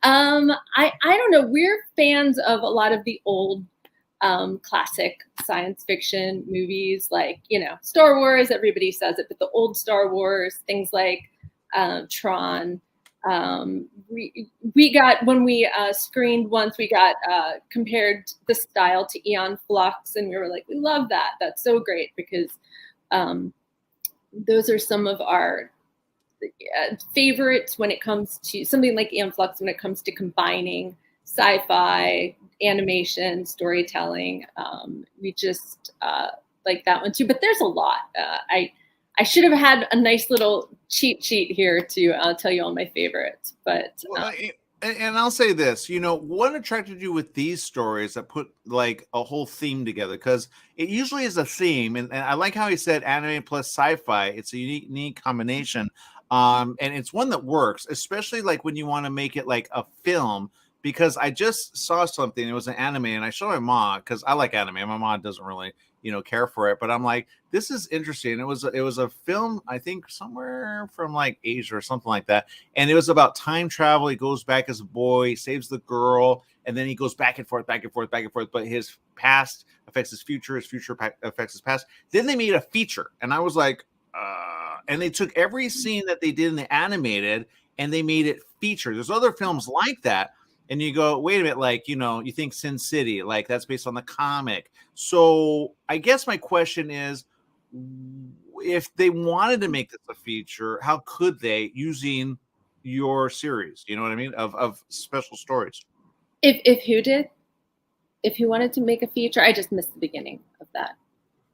I don't know. We're fans of a lot of the old classic science fiction movies, like Star Wars. Everybody says it, but the old Star Wars, things like Tron. We got when we screened once, we got compared the style to Eon Flux, and we were like, we love that. That's so great because those are some of our favorites when it comes to something like Eon Flux, when it comes to combining sci-fi, animation, storytelling. We just like that one too. But there's a lot. I should have had a nice little cheat sheet here to tell you all my favorites. But and I'll say this, what attracted you with these stories that put like a whole theme together? Because it usually is a theme, and I like how he said anime plus sci-fi. It's a unique combination, and it's one that works, especially like when you want to make it like a film. Because I just saw something, it was an anime, and I showed my mom because I like anime. My mom doesn't really, care for it, but I'm like, this is interesting. It was a film, I think somewhere from like Asia or something like that, and it was about time travel. He goes back as a boy, saves the girl, and then he goes back and forth, back and forth, back and forth. But his past affects his future affects his past. Then they made a feature, and I was like, and they took every scene that they did in the animated and they made it feature. There's other films like that. And you go, wait a minute, like, you think Sin City, like that's based on the comic. So I guess my question is, if they wanted to make this a feature, how could they, using your series, you know what I mean, of special stories? if who did? If who wanted to make a feature? I just missed the beginning of that.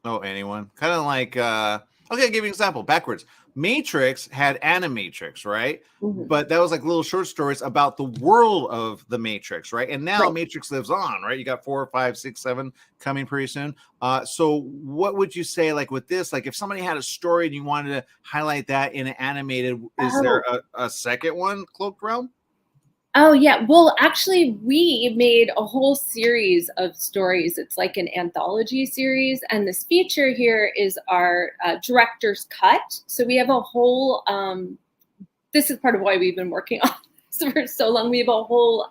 Oh, anyone? Kind of like, okay, I'll give you an example, backwards. Matrix had Animatrix, right? Mhm. But that was like little short stories about the world of the Matrix, right? And now Right. Matrix lives on, right? You got 4, 5, 6, 7 coming pretty soon. So what would you say, like with this, like if somebody had a story and you wanted to highlight that in an animated, is there a second one, Cloaked Realm? Oh, yeah. Well, actually, we made a whole series of stories. It's like an anthology series. And this feature here is our director's cut. So we have a whole, this is part of why we've been working on this for so long. We have a whole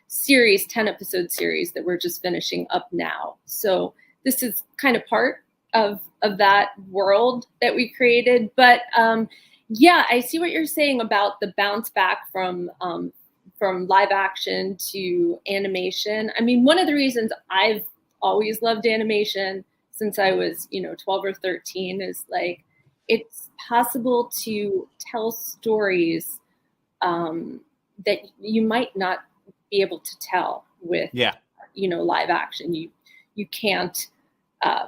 series, 10-episode series that we're just finishing up now. So this is kind of part of that world that we created. But yeah, I see what you're saying about the bounce back from live action to animation. I mean, one of the reasons I've always loved animation since I was, 12 or 13 is like, it's possible to tell stories that you might not be able to tell with, live action. You can't,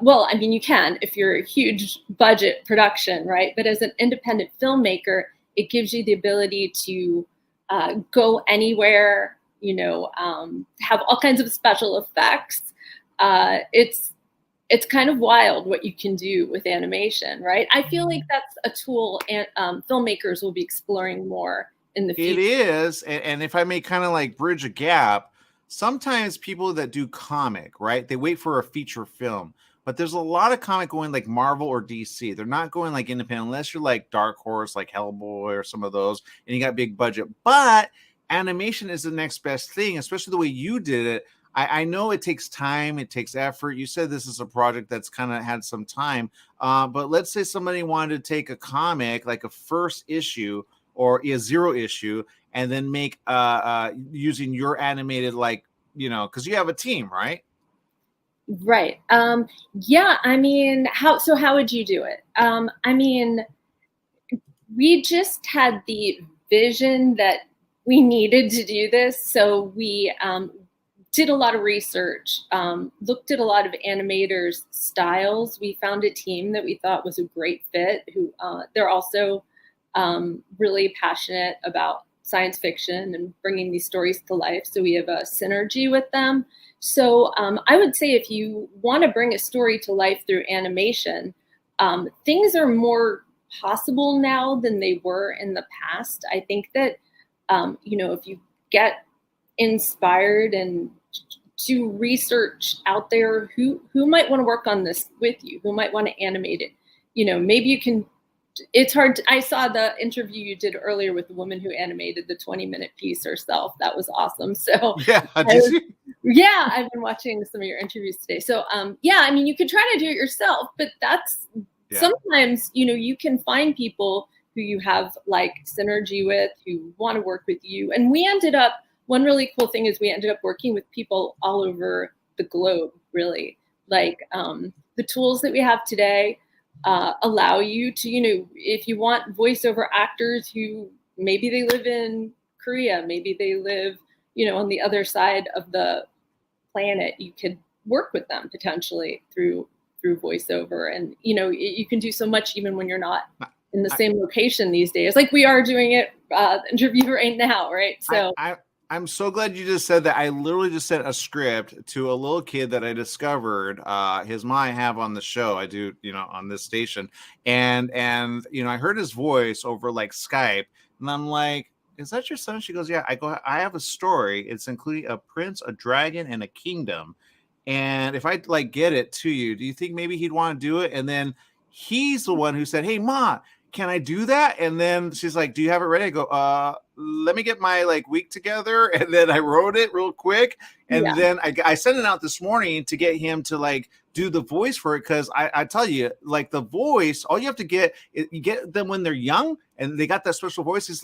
well, I mean, you can if you're a huge budget production, right? But as an independent filmmaker, it gives you the ability to go anywhere, have all kinds of special effects. It's kind of wild what you can do with animation, right? I feel like that's a tool and filmmakers will be exploring more in the future. It is, and if I may kind of like bridge a gap, sometimes people that do comic, right, they wait for a feature film. But there's a lot of comic going like Marvel or DC. They're not going like independent unless you're like Dark Horse, like Hellboy or some of those, and you got big budget. But animation is the next best thing, especially the way you did it. I know it takes time, it takes effort. You said this is a project that's kind of had some time, but let's say somebody wanted to take a comic, like a first issue or a 0 issue, and then make using your animated, like, because you have a team, right? Right. Yeah, I mean, how would you do it? I mean, we just had the vision that we needed to do this. So we did a lot of research, looked at a lot of animators' styles. We found a team that we thought was a great fit, who they're also really passionate about science fiction and bringing these stories to life. So we have a synergy with them. So I would say if you want to bring a story to life through animation, things are more possible now than they were in the past. I think that, if you get inspired and do research out there, who might want to work on this with you, who might want to animate it, maybe you can. It's hard. I saw the interview you did earlier with the woman who animated the 20-minute piece herself. That was awesome. So yeah, yeah, I've been watching some of your interviews today. So yeah, I mean, you could try to do it yourself, but that's sometimes, you can find people who you have like synergy with, who want to work with you. And we ended up, one really cool thing is we ended up working with people all over the globe, really. Like the tools that we have today allow you to, if you want voiceover actors who maybe they live in Korea, maybe they live, on the other side of the planet, you could work with them potentially through voiceover. And, you can do so much even when you're not in the same location these days, like we are doing it, interview right now, right? So I'm so glad you just said that. I literally just sent a script to a little kid that I discovered his mom I have on the show. I do, on this station. And I heard his voice over like Skype, and I'm like, is that your son? She goes, yeah. I go, I have a story. It's including a prince, a dragon, and a kingdom. And if I like get it to you, do you think maybe he'd want to do it? And then he's the one who said, hey, Ma, can I do that? And then she's like, do you have it ready? I go, let me get my week together. And then I wrote it real quick. And then I sent it out this morning to get him to do the voice for it. Cause I tell you, the voice, all you have to get, you get them when they're young and they got that special voice. It's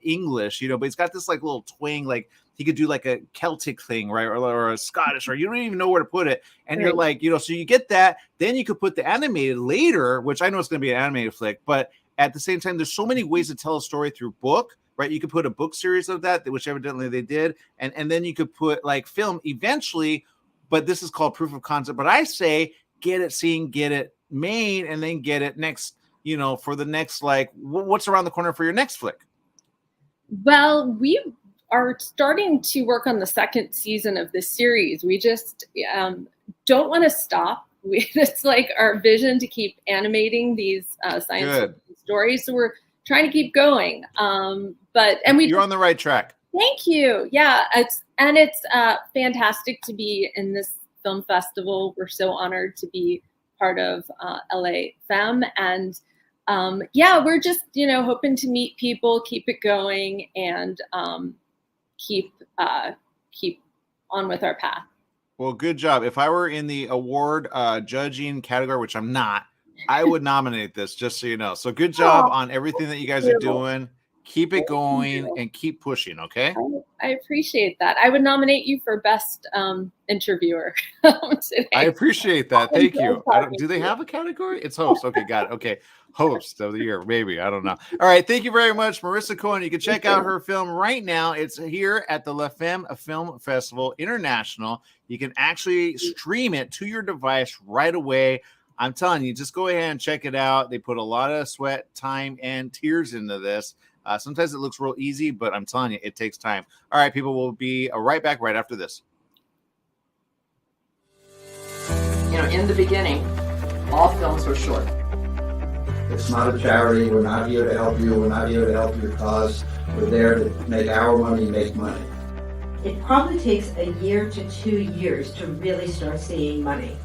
English, but it's got this little twang, he could do a Celtic thing, right? Or a Scottish, or you don't even know where to put it. And you're so you get that, then you could put the animated later, which I know it's going to be an animated flick, but at the same time, there's so many ways to tell a story through book, right? You could put a book series of that, which evidently they did. And then you could put film eventually, but this is called proof of concept. But I say, get it seen, get it made, and then get it next, for the next, what's around the corner for your next flick? Well, we are starting to work on the second season of this series. We just don't want to stop. It's our vision to keep animating these science fiction stories. So we're trying to keep going. You're on the right track. Thank you. Yeah, it's fantastic to be in this film festival. We're so honored to be part of LA Femme, and we're just hoping to meet people, keep it going, and keep on with our path. Well, good job. If I were in the award judging category, which I'm not, I would nominate this, just so you know. So good job on everything that you guys are doing. Keep it going and keep pushing, okay? I appreciate that. I would nominate you for best interviewer. I appreciate that. Thank you. Do they have a category? It's host. Okay, got it. Okay. Host of the year, maybe. I don't know. All right. Thank you very much, Marissa Cohen. You can check out her film right now. It's here at the La Femme Film Festival International. You can actually stream it to your device right away. I'm telling you, just go ahead and check it out. They put a lot of sweat, time, and tears into this. Sometimes it looks real easy, but I'm telling you, it takes time. All right, people, we'll be right back right after this. In the beginning, all films were short. It's not a charity. We're not here to help you. We're not here to help your cause. We're there to make our money make money. It probably takes a year to 2 years to really start seeing money.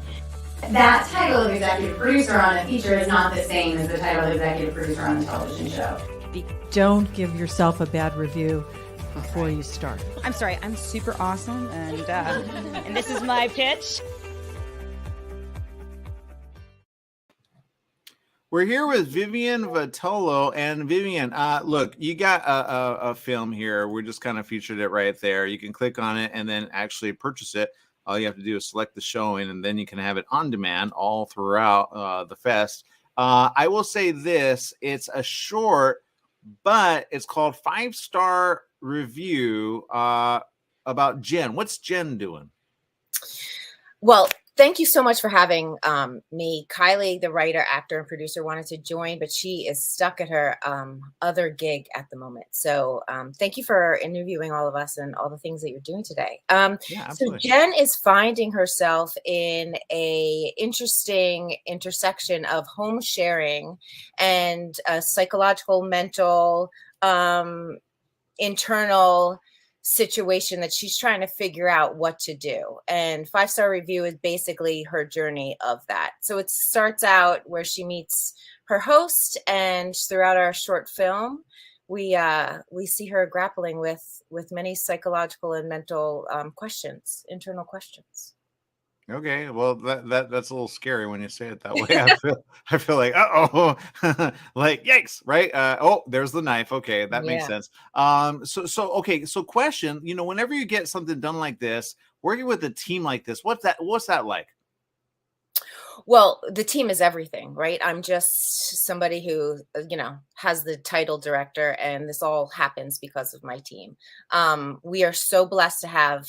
That title of executive producer on a feature is not the same as the title of executive producer on a television show. Don't give yourself a bad review before you start. I'm sorry, I'm super awesome, and this is my pitch. We're here with Vivian Vitolo, and Vivian, look, you got a film here. We're just kind of featured it right there. You can click on it and then actually purchase it. All you have to do is select the showing, and then you can have it on demand all throughout the fest. I will say this: it's a short, but it's called 5-Star Review about Jen. What's Jen doing? Well, thank you so much for having me. Kylie, the writer, actor, and producer, wanted to join, but she is stuck at her other gig at the moment. So thank you for interviewing all of us and all the things that you're doing today. So Jen is finding herself in a interesting intersection of home sharing and psychological, mental, internal situation that she's trying to figure out what to do. And 5-Star Review is basically her journey of that. So it starts out where she meets her host, and throughout our short film, we see her grappling with many psychological and mental questions, internal questions. Okay, well that's a little scary when you say it that way. I feel like like yikes, right? Oh, there's the knife. Okay, that makes sense. So question, whenever you get something done like this, working with a team like this, what's that like? Well, the team is everything, right? I'm just somebody who, has the title director, and this all happens because of my team. We are so blessed to have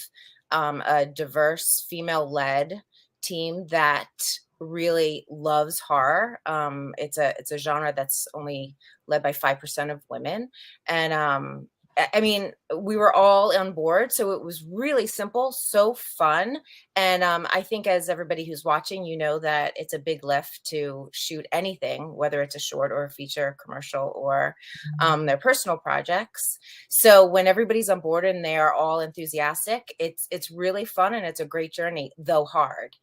a diverse female-led team that really loves horror. It's a genre that's only led by 5% of women, and I mean, we were all on board, so it was really simple, so fun. And I think as everybody who's watching, that it's a big lift to shoot anything, whether it's a short or a feature, commercial, or their personal projects. So when everybody's on board and they are all enthusiastic, it's really fun, and it's a great journey, though hard.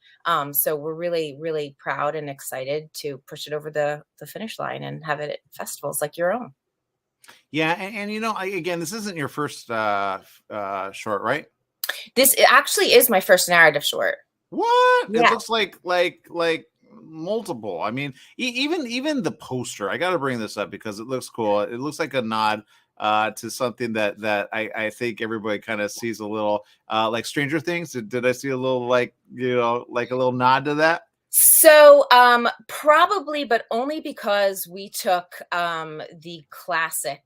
So we're really, really proud and excited to push it over the finish line and have it at festivals like your own. Yeah, and again, this isn't your first short, right? This actually is my first narrative short. What? Yeah. It looks like multiple. I mean, even the poster. I got to bring this up because it looks cool. It looks like a nod to something that I think everybody kind of sees a little like Stranger Things. Did I see a little like a little nod to that? So probably, but only because we took the classic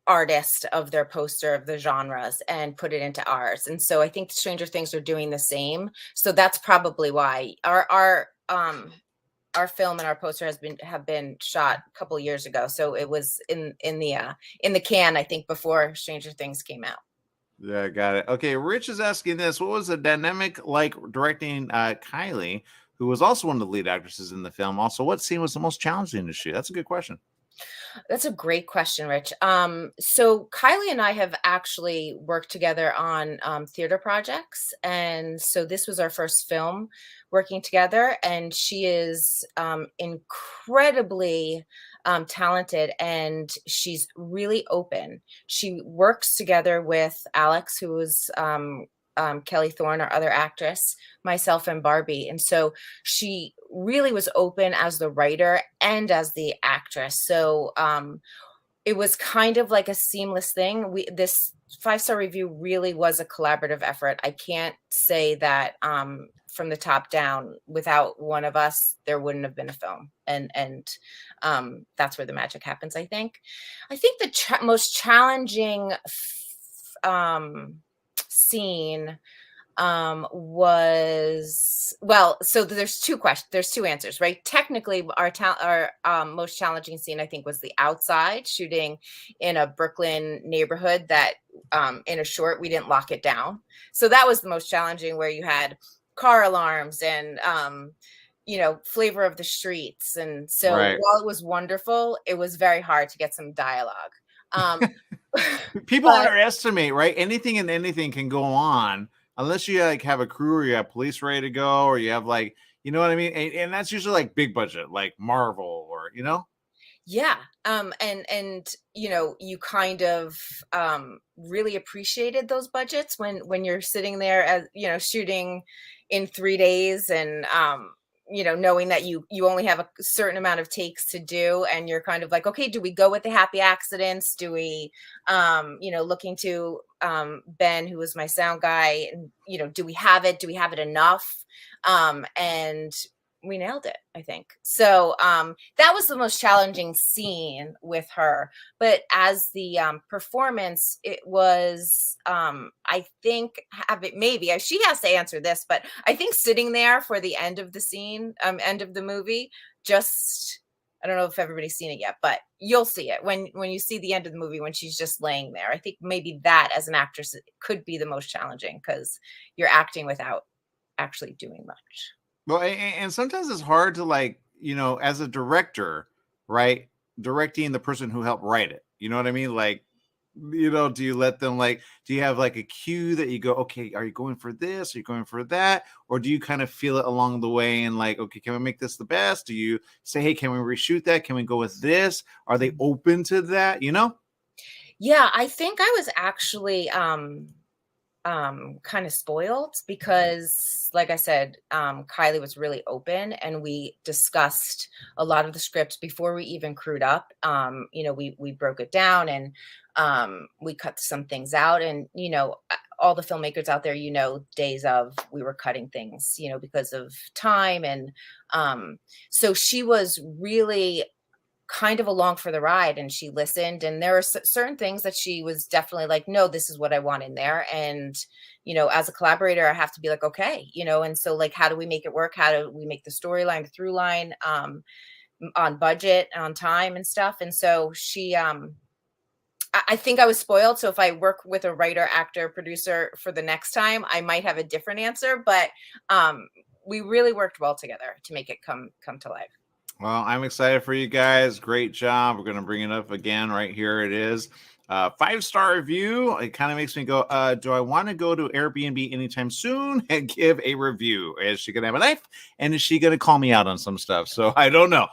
artist of their poster of the genres and put it into ours. And so I think Stranger Things are doing the same. So that's probably why our film and our poster have been shot a couple of years ago. So it was in the can, I think, before Stranger Things came out. Yeah, got it. Okay, Rich is asking this. What was the dynamic like directing Kylie, who was also one of the lead actresses in the film? Also, what scene was the most challenging to shoot? That's a good question. That's a great question, Rich. So Kylie and I have actually worked together on theater projects. And so this was our first film working together. And she is incredibly talented, and she's really open. She works together with Alex, who was Kelly Thorne, our other actress, myself, and Barbie. And so she really was open as the writer and as the actress. So it was kind of like a seamless thing. This 5-Star Review really was a collaborative effort. I can't say that from the top down, without one of us, there wouldn't have been a film. And that's where the magic happens, I think. I think the most challenging scene was, well, so there's two answers, right? Technically, our most challenging scene, I think, was the outside, shooting in a Brooklyn neighborhood that in a short, we didn't lock it down. So that was the most challenging, where you had car alarms and flavor of the streets. And so while it was wonderful, it was very hard to get some dialogue. People underestimate, right? Anything and anything can go on unless you have a crew, or you have police ready to go, or you have you know what I mean? And that's usually like big budget, like Marvel, or Yeah. And you know, you kind of really appreciated those budgets when you're sitting there as, you know, shooting in 3 days, and you know, knowing that you only have a certain amount of takes to do, and you're kind of like, okay, do we go with the happy accidents? Do we you know, looking to Ben, who was my sound guy, and you know, do we have it? Do we have it enough? And we nailed it, I think. So that was the most challenging scene with her. But as the performance, it was, I think, maybe she has to answer this, but I think sitting there for the end of the scene, end of the movie, just, I don't know if everybody's seen it yet, but you'll see it when you see the end of the movie, when she's just laying there. I think maybe that, as an actress, could be the most challenging, because you're acting without actually doing much. Well, and sometimes it's hard to, like, you know, as a director, right? Directing the person who helped write it. You know what I mean? Like, you know, do you let them, like, do you have like a cue that you go, okay, are you going for this? Are you going for that? Or do you kind of feel it along the way and like, okay, can we make this the best? Do you say, hey, can we reshoot that? Can we go with this? Are they open to that? You know? Yeah, I think I was actually kind of spoiled, because like I said, Kylie was really open, and we discussed a lot of the scripts before we even crewed up. You know, we broke it down, and we cut some things out, and you know, all the filmmakers out there, you know, days of, we were cutting things, you know, because of time. And so she was really kind of along for the ride, and she listened, and there are certain things that she was definitely like, no, this is what I want in there. And you know, as a collaborator, I have to be like, okay, you know, and so like, how do we make it work? How do we make the storyline, the through line, on budget, on time and stuff? And so she I think I was spoiled. So if I work with a writer, actor, producer for the next time, I might have a different answer, but we really worked well together to make it come to life. Well, I'm excited for you guys. Great job. We're going to bring it up again. Right here it is. 5-star review. It kind of makes me go, do I want to go to Airbnb anytime soon and give a review? Is she going to have a knife? And is she going to call me out on some stuff? So I don't know.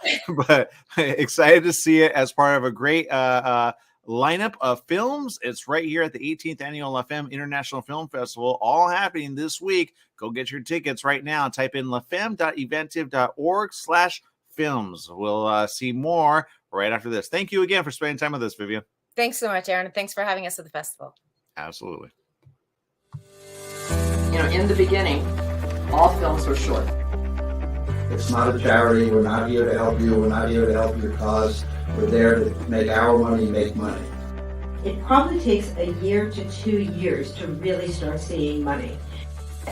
But excited to see it as part of a great lineup of films. It's right here at the 18th Annual La Femme International Film Festival, all happening this week. Go get your tickets right now. Type in lafemme.eventive.org/films. We'll see more right after this. Thank you again for spending time with us, Vivian. Thanks so much, Aaron, and thanks for having us at the festival. Absolutely. You know, in the beginning, all films were short. It's not a charity. We're not here to help you. We're not here to help your cause. We're there to make our money make money. It probably takes a year to 2 years to really start seeing money.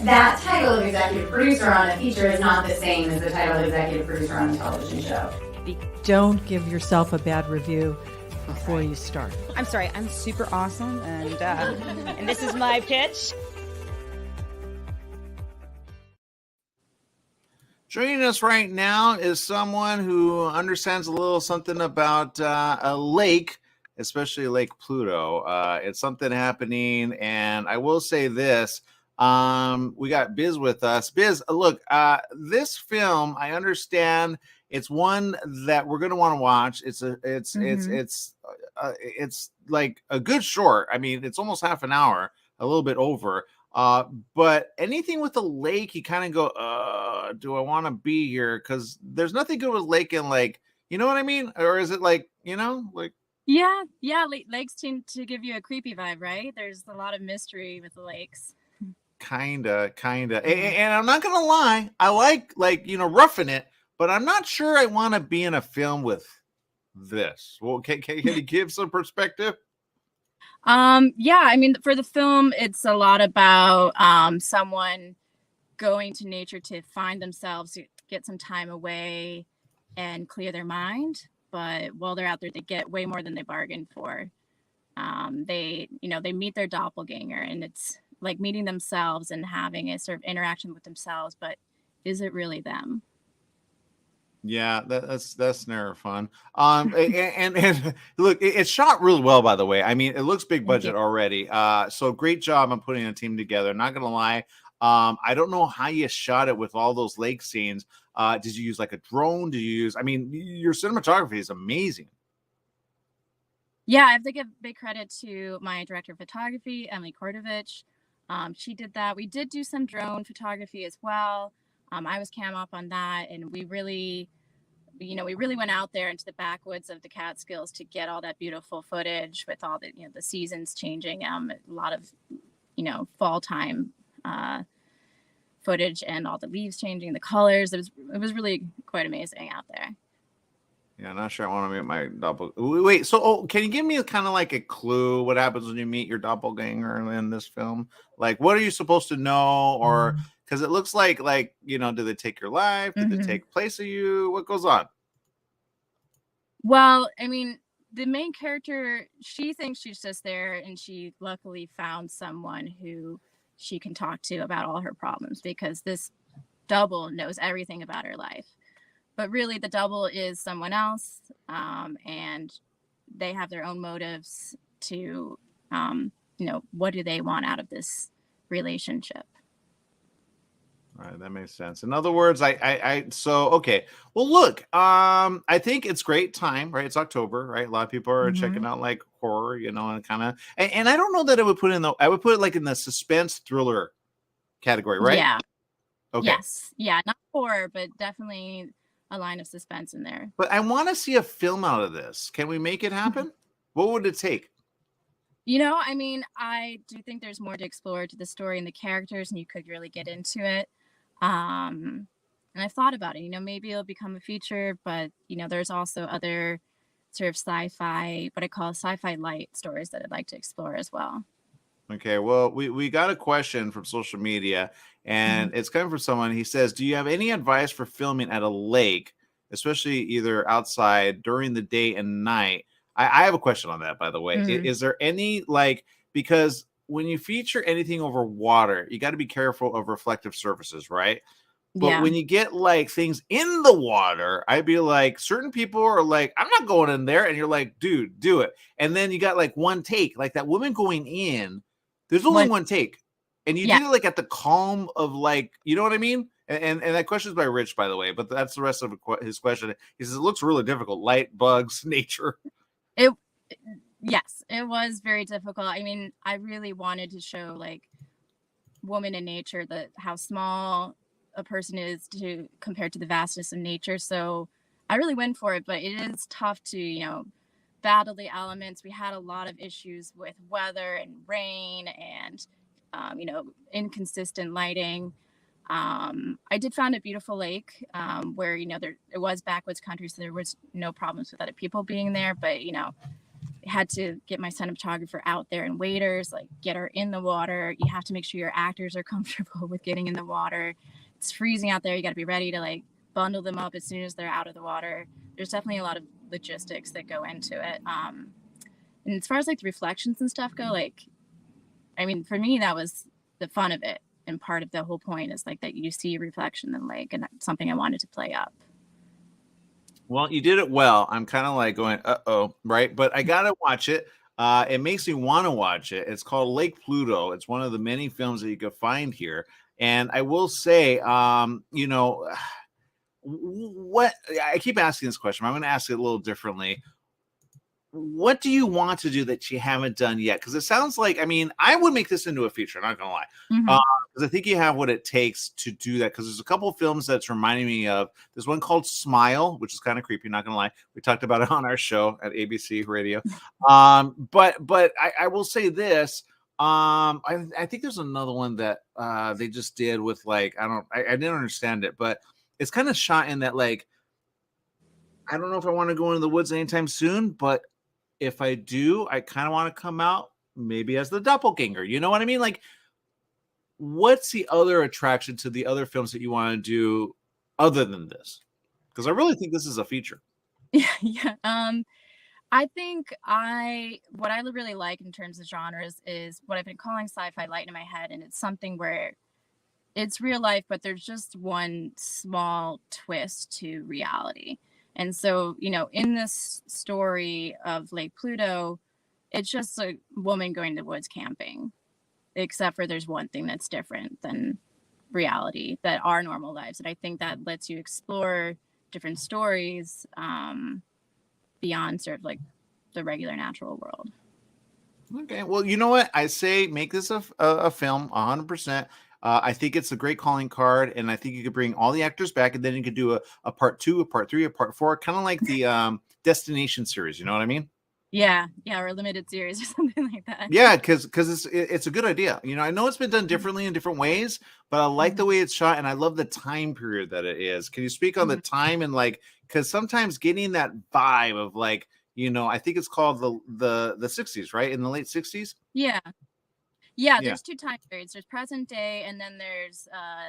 That title of executive producer on a feature is not the same as the title of executive producer on a television show. Don't give yourself a bad review before you start. I'm sorry, I'm super awesome, and this is my pitch. Joining us right now is someone who understands a little something about a lake, especially Lake Pluto. It's something happening, and I will say this. We got Biz with us. Biz, look, this film, I understand it's one that we're going to want to watch. It's like a good short. I mean, it's almost half an hour, a little bit over. But anything with the lake, you kind of go, do I want to be here? Because there's nothing good with lake and like, you know what I mean? Or is it like, you know, like? Yeah. Lakes tend to give you a creepy vibe, right? There's a lot of mystery with the lakes. Kinda. And I'm not gonna lie, I like, you know, roughing it, but I'm not sure I want to be in a film with this. Well, can you give some perspective? Yeah, I mean, for the film, it's a lot about someone going to nature to find themselves, to get some time away and clear their mind. But while they're out there, they get way more than they bargained for. They meet their doppelganger, and it's like meeting themselves and having a sort of interaction with themselves, but is it really them? Yeah, that's never fun. And look, it's shot really well, by the way. I mean, it looks big Thank you. budget already. So great job on putting a team together. Not gonna lie, I don't know how you shot it with all those lake scenes. Did you use like a drone? Did you use? I mean, your cinematography is amazing. Yeah, I have to give big credit to my director of photography, Emily Kordovich. She did that. We did do some drone photography as well. I was cam op on that, and we really went out there into the backwoods of the Catskills to get all that beautiful footage with all the, the seasons changing. A lot of, fall time footage and all the leaves changing, the colors. It was really quite amazing out there. Yeah, not sure I want to meet my doppelganger. Wait, so can you give me kind of like a clue what happens when you meet your doppelganger in this film? Like, what are you supposed to know? Or because it looks like do they take your life? Did they take place of you? What goes on? Well, I mean, the main character, she thinks she's just there, and she luckily found someone who she can talk to about all her problems, because this double knows everything about her life. But really, the double is someone else, and they have their own motives to, what do they want out of this relationship? All right, that makes sense. In other words, okay. Well, look, I think it's great time, right? It's October, right? A lot of people are checking out like horror, and kind of, and I don't know that I would put it like in the suspense thriller category, right? Yeah. Okay. Yes. Yeah. Not horror, but definitely a line of suspense in there. But I want to see a film out of this. Can we make it happen? What would it take? I mean, I do think there's more to explore to the story and the characters, and you could really get into it. And I've thought about it, maybe it'll become a feature, but, there's also other sort of sci-fi, what I call sci-fi light stories that I'd like to explore as well. Okay, well, we got a question from social media, and it's coming from someone. He says, do you have any advice for filming at a lake, especially either outside during the day and night? I have a question on that, by the way. Is there any, because when you feature anything over water, you got to be careful of reflective surfaces, right? But when you get things in the water, I'd be like, certain people are like, I'm not going in there. And you're like, dude, do it. And then you got one take, like that woman going in. There's only one take. And you did it at the calm of you know what I mean? And that question is by Rich, by the way, but that's the rest of his question. He says, it looks really difficult. Light, bugs, nature. Yes, it was very difficult. I mean, I really wanted to show woman in nature, how small a person is compared to the vastness of nature. So I really went for it, but it is tough to, battle the elements. We had a lot of issues with weather and rain and, inconsistent lighting. I did find a beautiful lake where, it was backwoods country, so there was no problems with other people being there, but, had to get my cinematographer out there and waiters, get her in the water. You have to make sure your actors are comfortable with getting in the water. It's freezing out there. You got to be ready to bundle them up as soon as they're out of the water. There's definitely a lot of logistics that go into it. And as far as the reflections and stuff go, I mean, for me, that was the fun of it. And part of the whole point is that you see a reflection in the lake, and that's something I wanted to play up. Well, you did it well. I'm kind of going, uh-oh, right? But I got to watch it. It makes me want to watch it. It's called Lake Pluto. It's one of the many films that you can find here. And I will say, what I keep asking this question. I'm going to ask it a little differently. What do you want to do that you haven't done yet? Because it sounds like, I mean, I would make this into a feature, not gonna lie. Because I think you have what it takes to do that. Because there's a couple of films that's reminding me of, there's one called Smile, which is kind of creepy, not gonna lie. We talked about it on our show at ABC Radio. But I will say this. I think there's another one that they just did with I didn't understand it, but it's kind of shot in that I don't know if I want to go into the woods anytime soon, but if I do, I kind of want to come out maybe as the doppelganger. You know what I mean? What's the other attraction to the other films that you want to do other than this? Because I really think this is a feature. Yeah. I think what I really like in terms of genres is what I've been calling sci-fi light in my head. And it's something where it's real life, but there's just one small twist to reality. And so, you know, in this story of Lake Pluto, it's just a woman going to the woods camping, except for there's one thing that's different than reality, that are normal lives. And I think that lets you explore different stories beyond sort of like the regular natural world. Okay, well, you know what? I say make this a film 100%. I think it's a great calling card, and I think you could bring all the actors back, and then you could do a part 2, a part 3, a part 4, kind of like the Destination series. You know what I mean? Yeah, or a limited series or something like that. Yeah, because it's a good idea. You know, I know it's been done differently in different ways, but I like the way it's shot, and I love the time period that it is. Can you speak on the time and like, because sometimes getting that vibe of like, you know, I think it's called the 60s, right? In the late 60s? Yeah, there's two time periods. There's present day, and then there's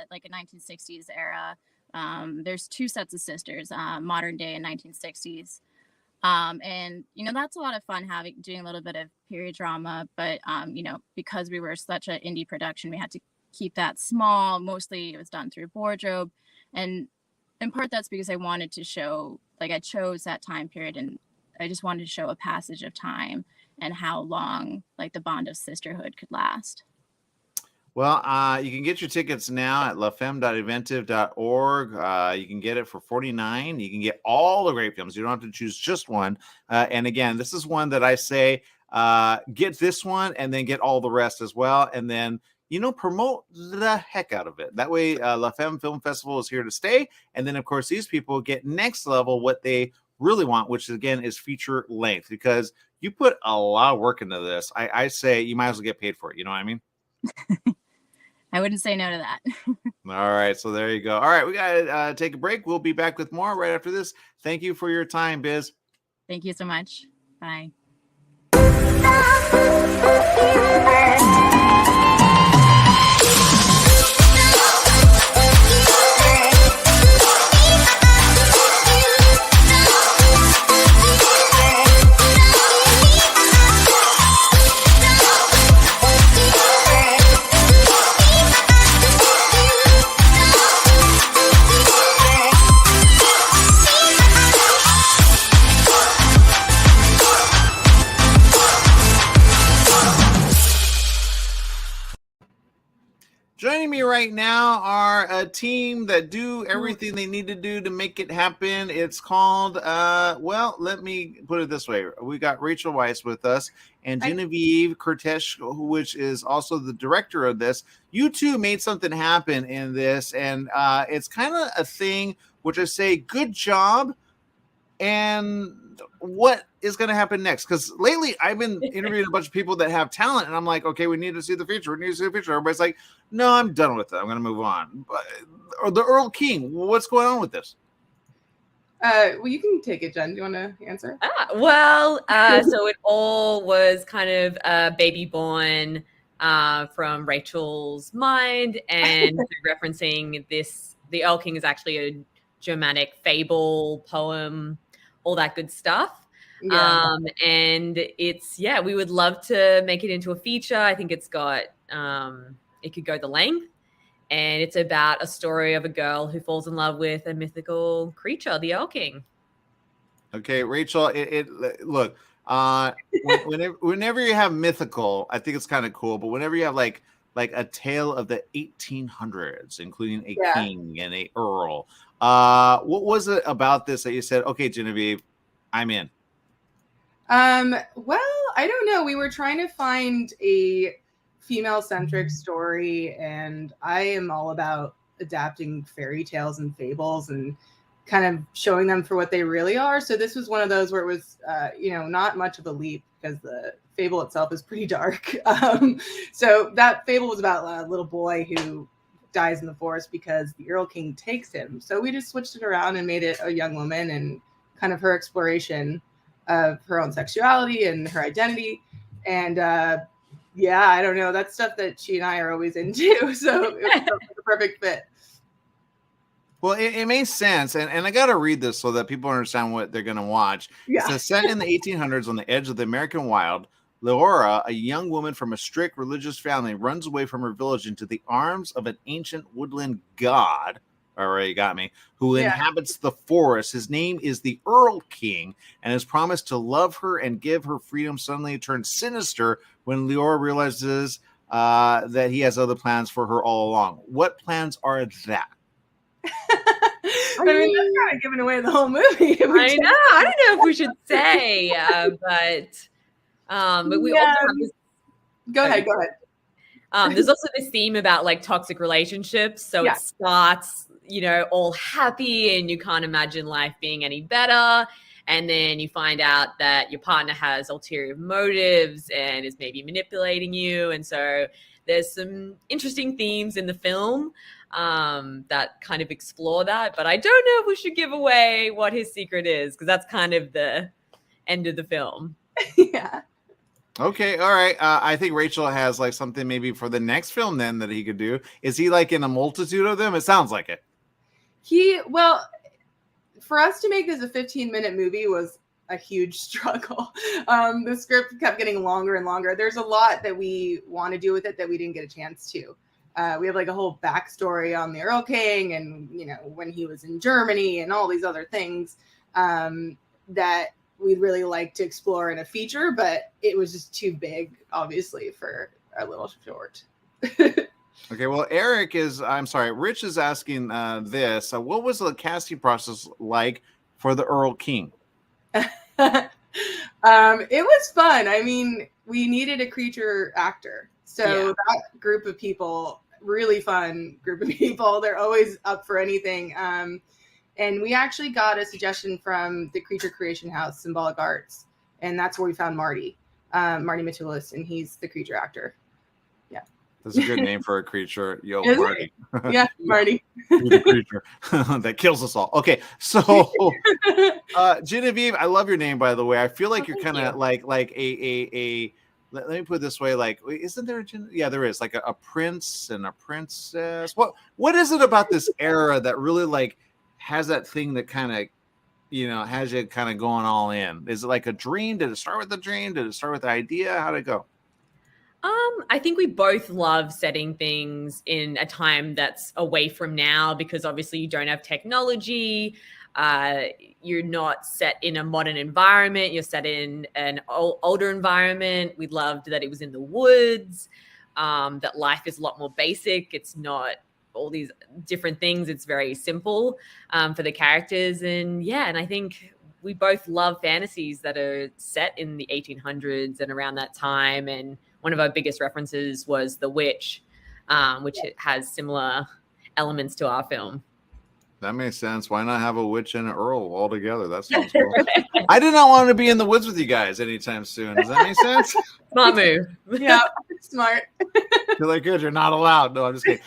like a 1960s era. There's two sets of sisters, modern day and 1960s. And you know, that's a lot of fun doing a little bit of period drama, but you know, because we were such an indie production, we had to keep that small. Mostly it was done through wardrobe, and in part that's because I wanted to show, like, I chose that time period, and I just wanted to show a passage of time and how long like the bond of sisterhood could last. Well, you can get your tickets now at lafemme.inventive.org. You can get it for $49. You can get all the great films. You don't have to choose just one. And again, this is one that I say, get this one and then get all the rest as well. And then, you know, promote the heck out of it. That way, La Femme Film Festival is here to stay. And then, of course, these people get next level what they really want, which again is feature length, because you put a lot of work into this. I say you might as well get paid for it. You know what I mean? I wouldn't say no to that. All right, so there you go. All right, we gotta take a break. We'll be back with more right after this. Thank you for your time, Biz. Thank you so much. Bye. Joining me right now are a team that do everything they need to do to make it happen. It's called, well, let me put it this way. We got Rachel Weisz with us and Genevieve Cortesh, which is also the director of this. You two made something happen in this, and it's kind of a thing which I say, good job. And what is going to happen next? Because lately I've been interviewing a bunch of people that have talent, and I'm like, okay, we need to see the future. We need to see the future. Everybody's like, no, I'm done with it. I'm going to move on. Or the Earl King, what's going on with this? Well, you can take it, Jen. Do you want to answer? So it all was kind of baby born from Rachel's mind, and referencing this. The Earl King is actually a Germanic fable, poem, all that good stuff. Yeah. And it's, we would love to make it into a feature. I think it's got, it could go the length, and it's about a story of a girl who falls in love with a mythical creature, the Earl King. Okay, Rachel, look, whenever you have mythical, I think it's kind of cool, but whenever you have like a tale of the 1800s, including a king and a earl, what was it about this that you said, okay, Genevieve, I'm in? Well, I don't know. We were trying to find a female-centric story, and I am all about adapting fairy tales and fables and kind of showing them for what they really are. So this was one of those where it was, not much of a leap, because the fable itself is pretty dark. So that fable was about a little boy who dies in the forest because the Earl King takes him. So we just switched it around and made it a young woman and kind of her exploration of her own sexuality and her identity. And I don't know. That's stuff that she and I are always into. So it was the perfect fit. Well, it makes sense. And I got to read this so that people understand what they're going to watch. Yeah. It says, set in the 1800s on the edge of the American wild, Leora, a young woman from a strict religious family, runs away from her village into the arms of an ancient woodland god. Already got me. Who inhabits the forest. His name is the Earl King, and has promised to love her and give her freedom. Suddenly turns sinister when Leora realizes that he has other plans for her all along. What plans are that? I mean, that's kind of giving away the whole movie. I know. I don't know if we should say, but we also have this. Go ahead. There's also this theme about like toxic relationships. So it starts, all happy, and you can't imagine life being any better. And then you find out that your partner has ulterior motives and is maybe manipulating you. And so there's some interesting themes in the film that kind of explore that. But I don't know if we should give away what his secret is, because that's kind of the end of the film. Okay, all right. I think Rachel has like something maybe for the next film then that he could do. Is he like in a multitude of them? It sounds like it. For us to make this a 15-minute movie was a huge struggle. The script kept getting longer and longer. There's a lot that we want to do with it that we didn't get a chance to. We have like a whole backstory on the Earl King and, when he was in Germany and all these other things that we'd really like to explore in a feature, but it was just too big, obviously, for a little short. Okay, well, Rich is asking this. What was the casting process like for the Earl King? It was fun. I mean, we needed a creature actor. So that group of people, really fun group of people. They're always up for anything. And we actually got a suggestion from the Creature Creation House, Symbolic Arts. And that's where we found Marty Matulis, and he's the creature actor. Yeah. That's a good name for a creature. Yo, Is Marty. Yeah, Marty. The creature that kills us all. Okay, so Genevieve, I love your name, by the way. I feel like you're kind of like a let me put it this way, like, isn't there there is like a prince and a princess. What is it about this era that really like has that thing that kind of has you kind of going all in? Is it like a dream? Did it start with a dream? Did it start with the idea? How'd it go? I think we both love setting things in a time that's away from now, because obviously you don't have technology. You're not set in a modern environment. You're set in an older environment. We loved that it was in the woods, that life is a lot more basic. It's not all these different things. It's very simple for the characters. And I think we both love fantasies that are set in the 1800s and around that time. And one of our biggest references was The Witch, which has similar elements to our film. That makes sense. Why not have a witch and an earl all together? That sounds cool. I did not want to be in the woods with you guys anytime soon. Does that make sense? Smart move. Yeah, smart. You're like, good, you're not allowed. No, I'm just kidding.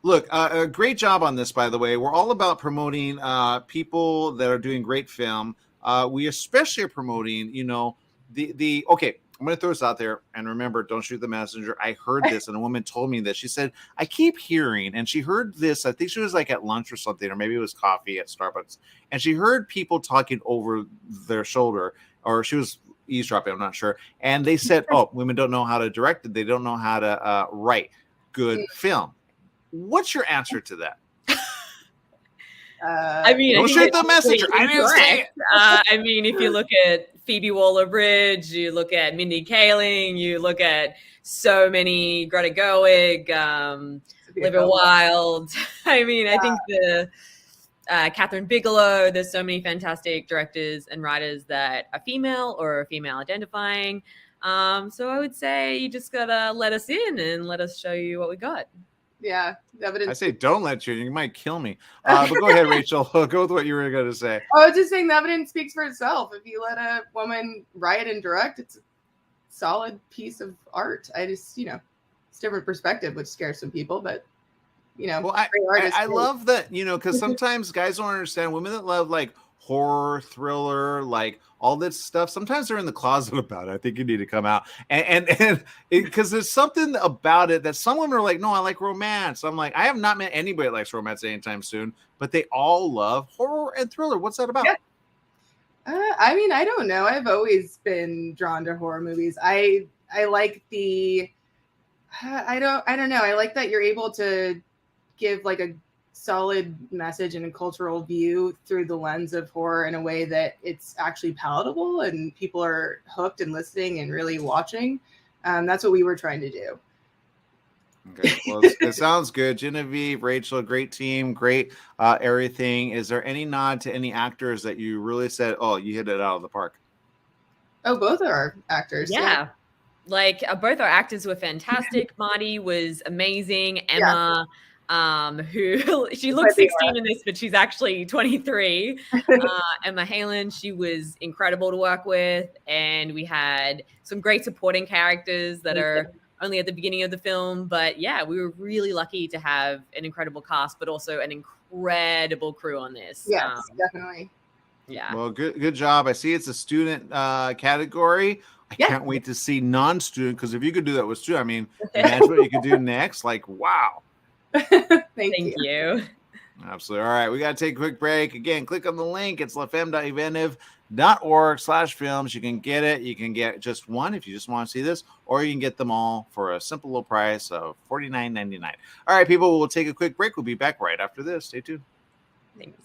Look, a great job on this, by the way. We're all about promoting people that are doing great film. We especially are promoting, okay, I'm going to throw this out there, and remember, don't shoot the messenger. I heard this, and a woman told me this. She said, I keep hearing, and she heard this, I think she was like at lunch or something, or maybe it was coffee at Starbucks, and she heard people talking over their shoulder, or she was eavesdropping, I'm not sure, and they said, women don't know how to direct it. They don't know how to write good film. What's your answer to that? I mean, don't shoot the messenger. I didn't say it. I mean, if you look at Phoebe Waller-Bridge, you look at Mindy Kaling, you look at so many, Greta Gerwig, Olivia Wilde. I mean, I think the Catherine Bigelow. There's so many fantastic directors and writers that are female or female identifying. So I would say you just gotta let us in and let us show you what we got. Yeah, evidence. I say don't let you might kill me. But go ahead, Rachel. Go with what you were going to say. I was just saying the evidence speaks for itself. If you let a woman write and direct, it's a solid piece of art. I just, it's a different perspective, which scares some people, but well, I love that, because sometimes guys don't understand women that love like horror, thriller, like all this stuff. Sometimes they're in the closet about it. I think you need to come out and because there's something about it that some women are like, no, I like romance. I'm like, I have not met anybody that likes romance anytime soon, but they all love horror and thriller. What's that about? I mean, I don't know. I've always been drawn to horror movies. I like the I don't know. I like that you're able to give like a solid message and a cultural view through the lens of horror in a way that it's actually palatable and people are hooked and listening and really watching. That's what we were trying to do. Okay, well, it sounds good. Genevieve, Rachel, great team, great everything. Is there any nod to any actors that you really said, oh, you hit it out of the park? Oh, both are our actors. Yeah. Like both our actors were fantastic. Marty was amazing. Emma, who she looks 16 in this, but she's actually 23. Emma Halen, she was incredible to work with. And we had some great supporting characters that are only at the beginning of the film. But yeah, we were really lucky to have an incredible cast, but also an incredible crew on this. Yes, definitely. Yeah. Well, good job. I see it's a student category. I can't wait to see non-student, because if you could do that with student, I mean, imagine what you could do next. Like, wow. Thank you. Absolutely. All right, we got to take a quick break. Again, click on the link. It's lafemme.inventive.org/films. You can get it. You can get just one if you just want to see this, or you can get them all for a simple little price of $49.99. All right, people, we'll take a quick break. We'll be back right after this. Stay tuned. Thanks.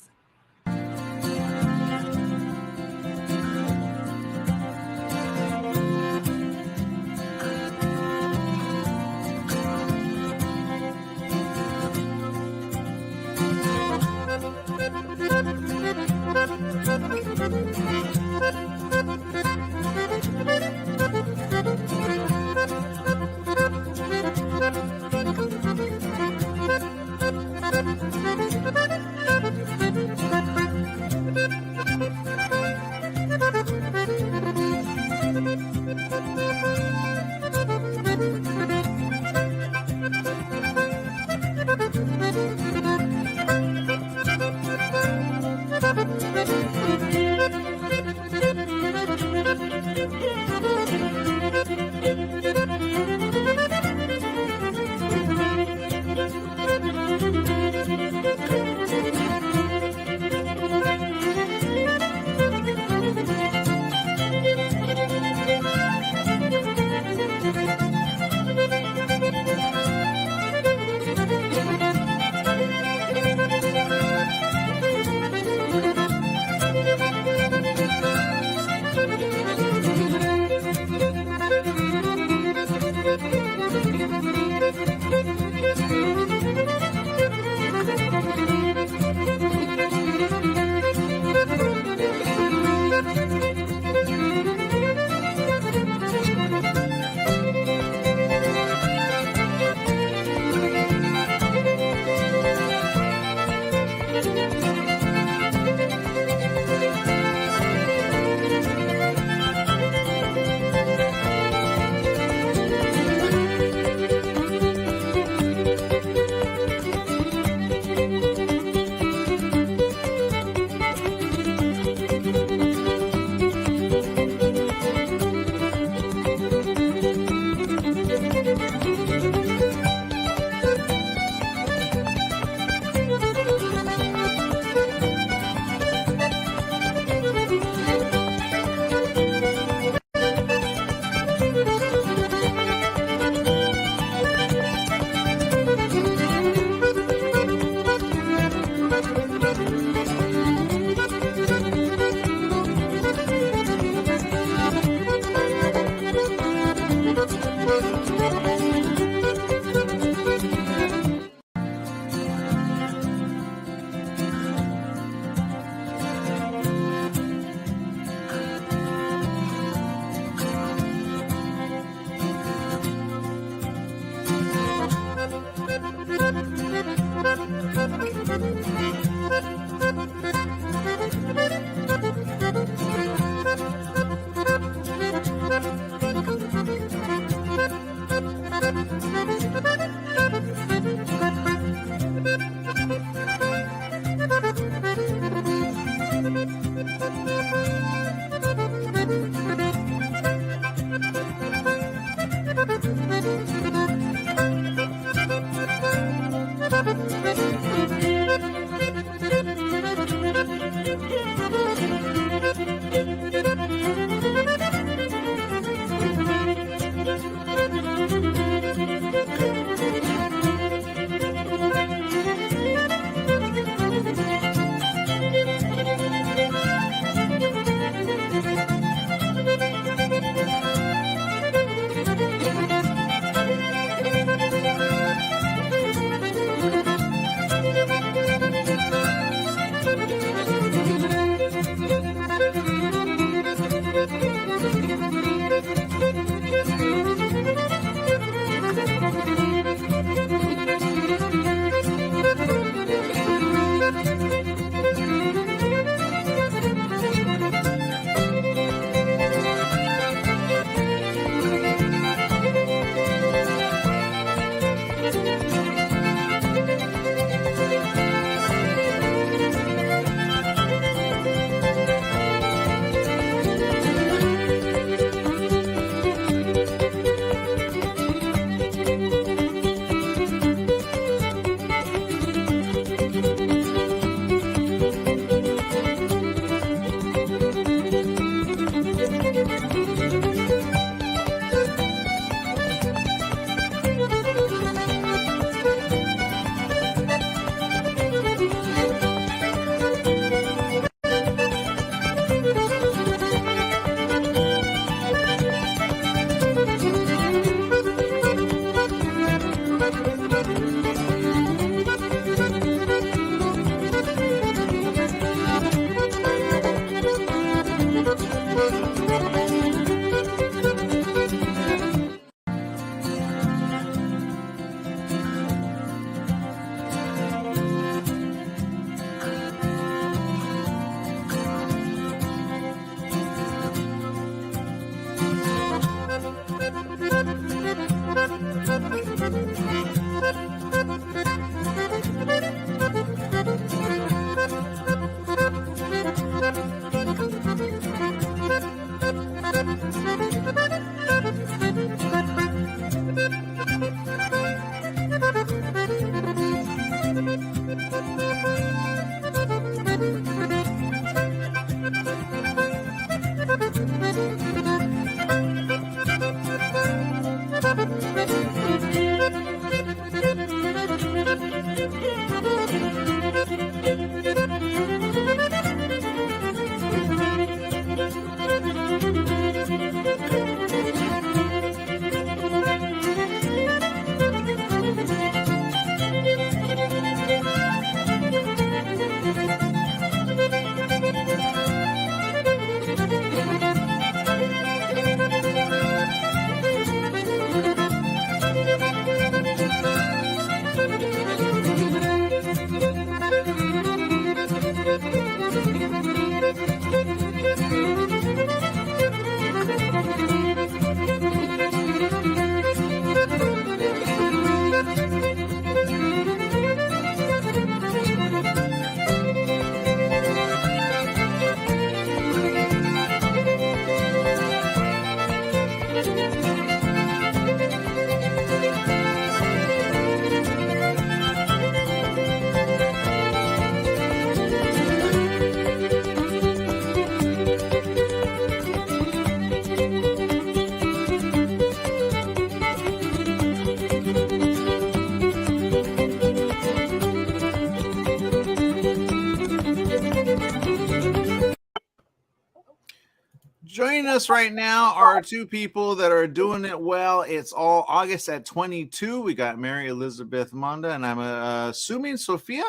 Joining us right now are two people that are doing it well. It's all August at 22. We got Mary Elizabeth Monda, and I'm assuming Sophia?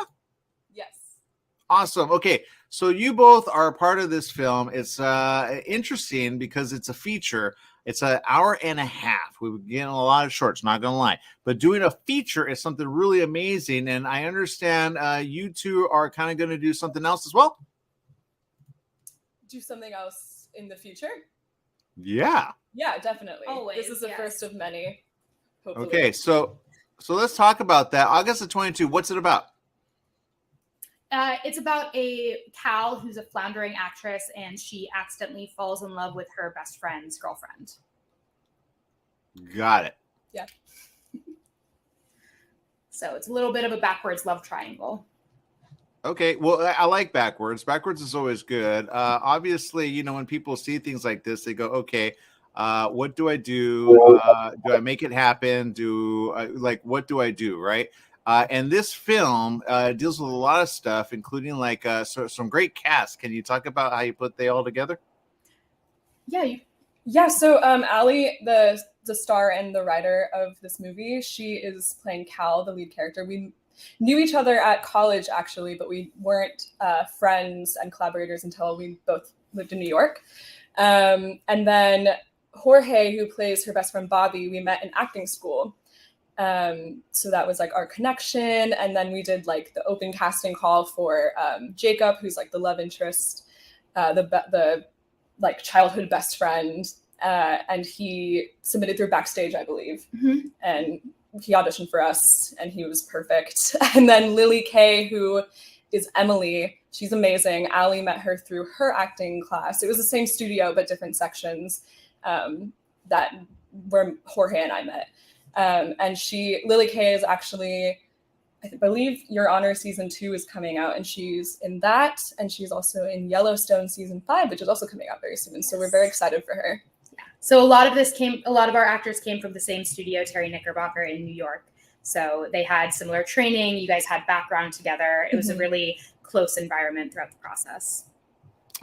Yes. Awesome. Okay, so you both are a part of this film. It's interesting because it's a feature. It's an hour and a half. We've been getting a lot of shorts, not going to lie. But doing a feature is something really amazing, and I understand you two are kind of going to do something else as well? Do something else in the future? Yeah. Yeah, definitely. Always, this is the first of many. Hopefully. Okay, so let's talk about that. August of 22, what's it about? It's about a Cal who's a floundering actress, and she accidentally falls in love with her best friend's girlfriend. Got it. Yeah. So it's a little bit of a backwards love triangle. Okay, well, I like backwards. Backwards is always good. Obviously, you know, when people see things like this, they go, okay, what do I do? Do I make it happen? What do I do, right? And this film deals with a lot of stuff, including like some great cast. Can you talk about how you put they all together? Yeah. So Allie, the star and the writer of this movie, she is playing Cal, the lead character. We knew each other at college, actually, but we weren't friends and collaborators until we both lived in New York. And then Jorge, who plays her best friend Bobby, we met in acting school. So that was like our connection. And then we did like the open casting call for Jacob, who's like the love interest, the like childhood best friend. And he submitted through Backstage, I believe. Mm-hmm. And he auditioned for us and he was perfect. And then Lily Kay, who is Emily, she's amazing. Allie met her through her acting class. It was the same studio, but different sections that where Jorge and I met. And Lily Kay is actually, I believe Your Honor season 2 is coming out, and she's in that, and she's also in Yellowstone season 5, which is also coming out very soon. So we're very excited for her. So a lot of our actors came from the same studio, Terry Knickerbocker in New York. So they had similar training. You guys had background together. It was a really close environment throughout the process.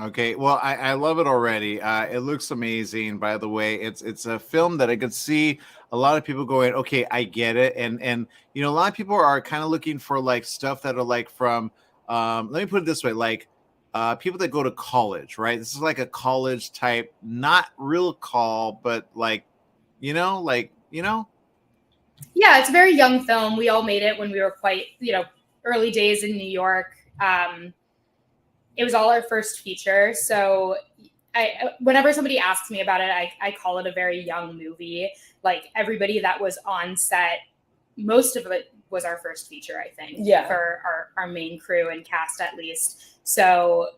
Okay, well, I love it already. It looks amazing, by the way. It's a film that I could see a lot of people going, okay, I get it. And you know, a lot of people are kind of looking for like stuff that are like from, let me put it this way, like people that go to college, right? This is like a college type, not real call, but like, you know. Yeah, it's a very young film. We all made it when we were quite, early days in New York. It was all our first feature. So whenever somebody asks me about it, I call it a very young movie. Like everybody that was on set, most of it was our first feature, I think, for our main crew and cast at least. So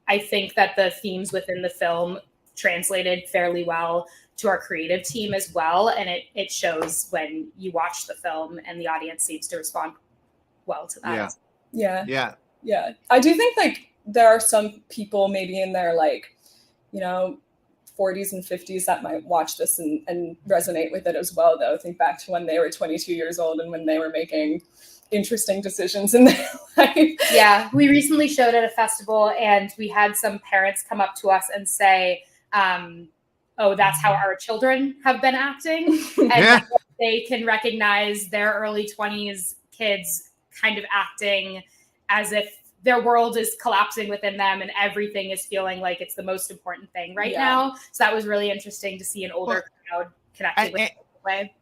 I think that the themes within the film translated fairly well to our creative team as well. And it shows when you watch the film and the audience seems to respond well to that. Yeah. I do think like there are some people maybe in their like, 40s and 50s that might watch this and resonate with it as well, though. Think back to when they were 22 years old and when they were making interesting decisions in their life. Yeah, we recently showed at a festival and we had some parents come up to us and say, oh, that's how our children have been acting. And they can recognize their early 20s kids kind of acting as if their world is collapsing within them and everything is feeling like it's the most important thing right now. So that was really interesting to see an older crowd connected with it in a way.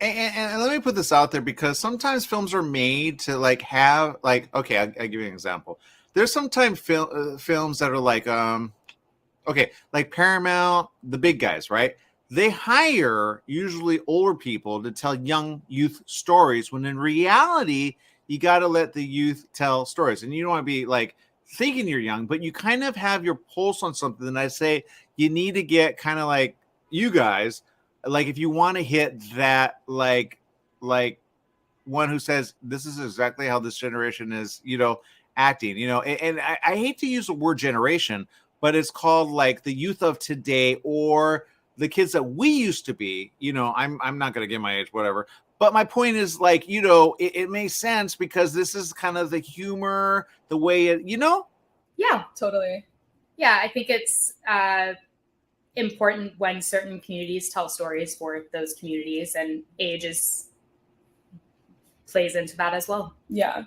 And let me put this out there, because sometimes films are made to like have like, okay, I'll give you an example. There's sometimes films that are like, like Paramount, the big guys, right? They hire usually older people to tell young youth stories, when in reality, you got to let the youth tell stories. And you don't want to be like thinking you're young, but you kind of have your pulse on something. And I say you need to get kind of like you guys, like if you want to hit that, like one who says this is exactly how this generation is, acting, and I hate to use the word generation, but it's called like the youth of today, or the kids that we used to be. I'm not going to give my age, whatever. But my point is like, it makes sense because this is kind of the humor, the way it, Yeah, totally. Yeah, I think it's important when certain communities tell stories for those communities, and age plays into that as well. Yeah.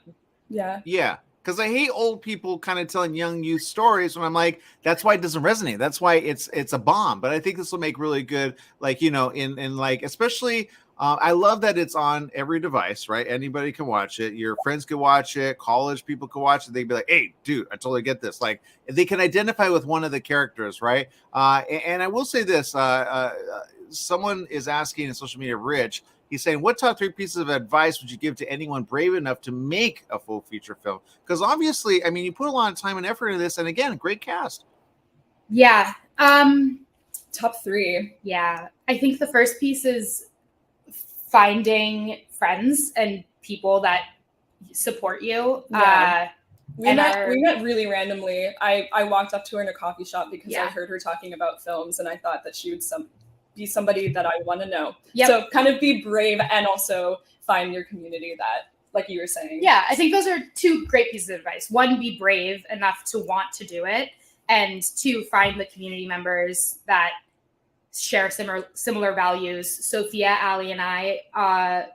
Yeah. Because I hate old people kind of telling young youth stories when I'm like, that's why it doesn't resonate. That's why it's a bomb. But I think this will make really good, like, you know, in like, especially, I love that it's on every device, right? Anybody can watch it. Your friends can watch it. College people can watch it. They'd be like, hey, dude, I totally get this. Like, they can identify with one of the characters, right? And I will say this, someone is asking in social media, Rich, he's saying, what top 3 pieces of advice would you give to anyone brave enough to make a full feature film? Because obviously, I mean, you put a lot of time and effort into this. And again, great cast. Yeah. Top 3. Yeah. I think the first piece is finding friends and people that support you. Yeah. We met really randomly. I walked up to her in a coffee shop because I heard her talking about films, and I thought that she would be somebody that I want to know. Yep. So kind of be brave and also find your community that, like you were saying. Yeah, I think those are 2 great pieces of advice. 1, be brave enough to want to do it. And 2, find the community members that share similar values. Sophia, Ali, and I,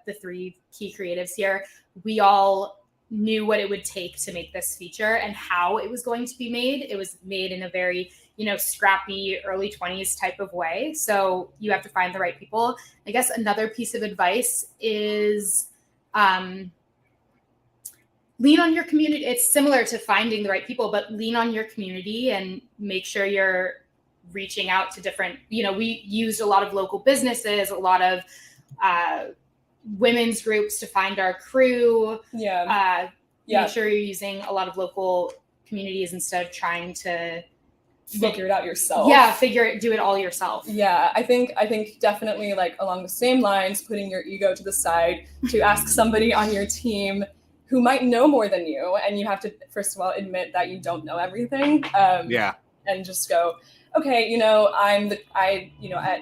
the 3 key creatives here, we all knew what it would take to make this feature and how it was going to be made. It was made in a very, you know, scrappy early 20s type of way. So you have to find the right people. I guess another piece of advice is lean on your community. It's similar to finding the right people, but lean on your community and make sure you're reaching out to different, you know, we used a lot of local businesses, a lot of women's groups to find our crew. Make sure you're using a lot of local communities instead of trying to figure it out yourself. Do it all yourself. Yeah, I think definitely, like, along the same lines, putting your ego to the side to ask somebody on your team who might know more than you, and you have to first of all admit that you don't know everything. And just go, okay, you know,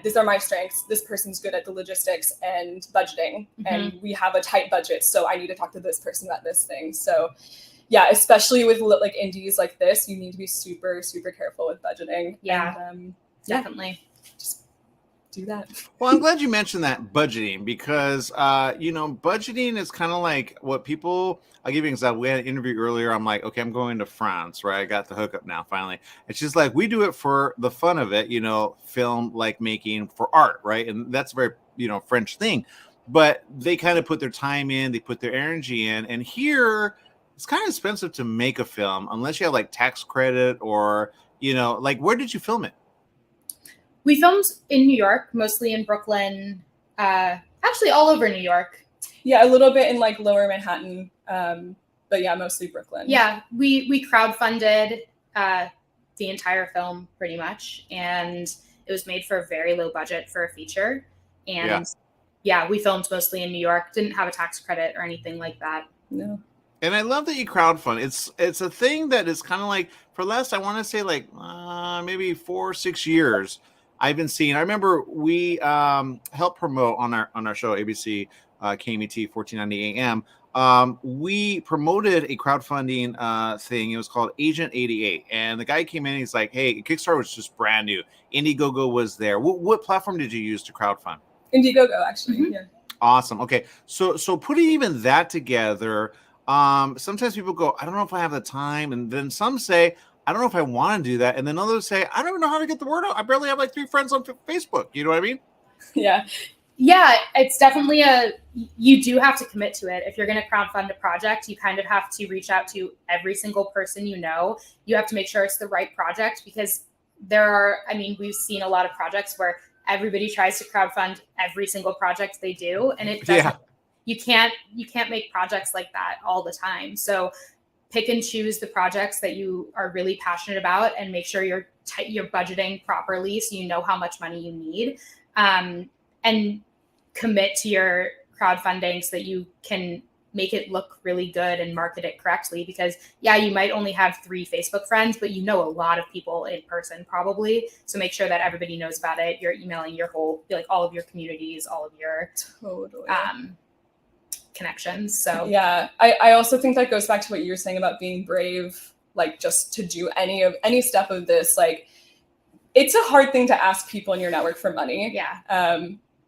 these are my strengths. This person's good at the logistics and budgeting, and we have a tight budget, so I need to talk to this person about this thing. So, yeah, especially with like indies like this, you need to be super, super careful with budgeting. Yeah, and, definitely. Just do that. Well, I'm glad you mentioned that, budgeting, because you know, budgeting is kind of like what people. I'll give you an example. We had an interview earlier. I'm like, okay, I'm going to France, right? I got the hookup now, finally. It's just like, we do it for the fun of it, you know, film like making for art, right? And that's a very, you know, French thing. But they kind of put their time in, they put their energy in. And here, it's kind of expensive to make a film unless you have like tax credit or, you know, like, where did you film it? We filmed in New York, mostly in Brooklyn, actually all over New York. Yeah, a little bit in like lower Manhattan, but yeah, mostly Brooklyn. Yeah, we crowdfunded the entire film pretty much, and it was made for a very low budget for a feature. And yeah, we filmed mostly in New York, didn't have a tax credit or anything like that. No. And I love that you crowdfund. It's a thing that is kind of like, for last, I want to say like maybe 4 or 6 years, I've been seeing. I remember we helped promote on our show, ABC KMET 1490 AM. We promoted a crowdfunding thing. It was called Agent 88. And the guy came in and he's like, hey, Kickstarter was just brand new. Indiegogo was there. What platform did you use to crowdfund? Indiegogo, actually. Yeah. Awesome. Okay. So putting even that together, sometimes people go, I don't know if I have the time. And then some say, I don't know if I want to do that. And then others say, I don't even know how to get the word out. I barely have like 3 friends on Facebook. You know what I mean? Yeah. Yeah, it's definitely you do have to commit to it. If you're going to crowdfund a project, you kind of have to reach out to every single person you know. You have to make sure it's the right project, because we've seen a lot of projects where everybody tries to crowdfund every single project they do. And it doesn't, you can't make projects like that all the time. So pick and choose the projects that you are really passionate about, and make sure you're budgeting properly so you know how much money you need, and commit to your crowdfunding so that you can make it look really good and market it correctly. Because you might only have 3 Facebook friends, but you know a lot of people in person probably. So make sure that everybody knows about it. You're emailing all of your communities, all of your connections. So yeah, I also think that goes back to what you were saying about being brave, like just to do any step of this. Like, it's a hard thing to ask people in your network for money. Yeah.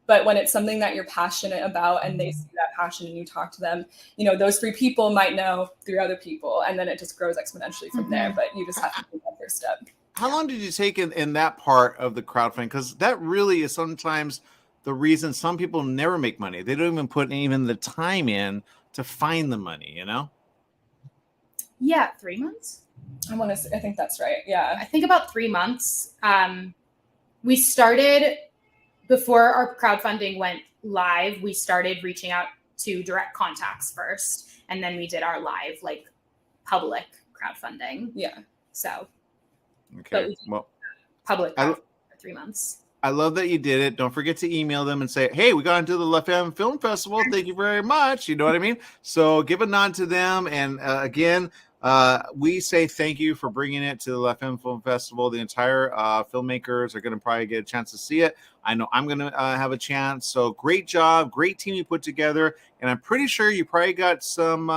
But when it's something that you're passionate about and they see that passion and you talk to them, you know, those 3 people might know 3 other people, and then it just grows exponentially from there. But you just have to take that first step. How long did you take in that part of the crowdfunding? Because that really is sometimes the reason some people never make money. They don't even put even the time in to find the money, you know? Yeah, 3 months. I think that's right. Yeah. I think about 3 months. We started before our crowdfunding went live. We started reaching out to direct contacts first, and then we did our live, like, public crowdfunding. Yeah. So, Okay. Well, public for 3 months. I love that you did it. Don't forget to email them and say, hey, we got into the Femme Film Festival. Thank you very much. You know what I mean? So give a nod to them. And again, we say thank you for bringing it to the Femme Film Festival. The entire filmmakers are going to probably get a chance to see it. I know I'm going to have a chance. So great job. Great team you put together. And I'm pretty sure you probably got some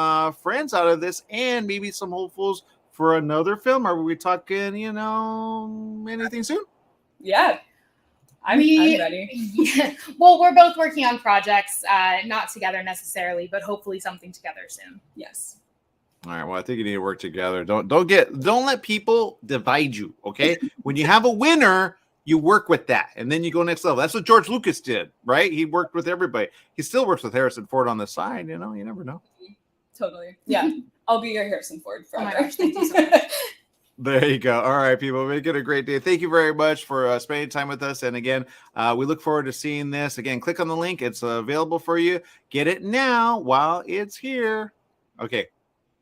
friends out of this and maybe some hopefuls for another film. Are we talking, you know, anything soon? Yeah. I'm ready. Yeah. Well, we're both working on projects, not together necessarily, but hopefully something together soon. Yes. All right. Well, I think you need to work together. Don't let people divide you. Okay. When you have a winner, you work with that, and then you go next level. That's what George Lucas did, right? He worked with everybody. He still works with Harrison Ford on the side. You know, you never know. Totally. Yeah. I'll be your Harrison Ford forever. Oh my gosh, thank you so much. There you go. All right, people, make it a great day. Thank you very much for spending time with us. And again, we look forward to seeing this. Again, click on the link. It's available for you. Get it now while it's here. Okay.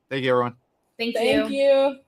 Thank you, everyone. Thank you. Thank you.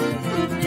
Thank you.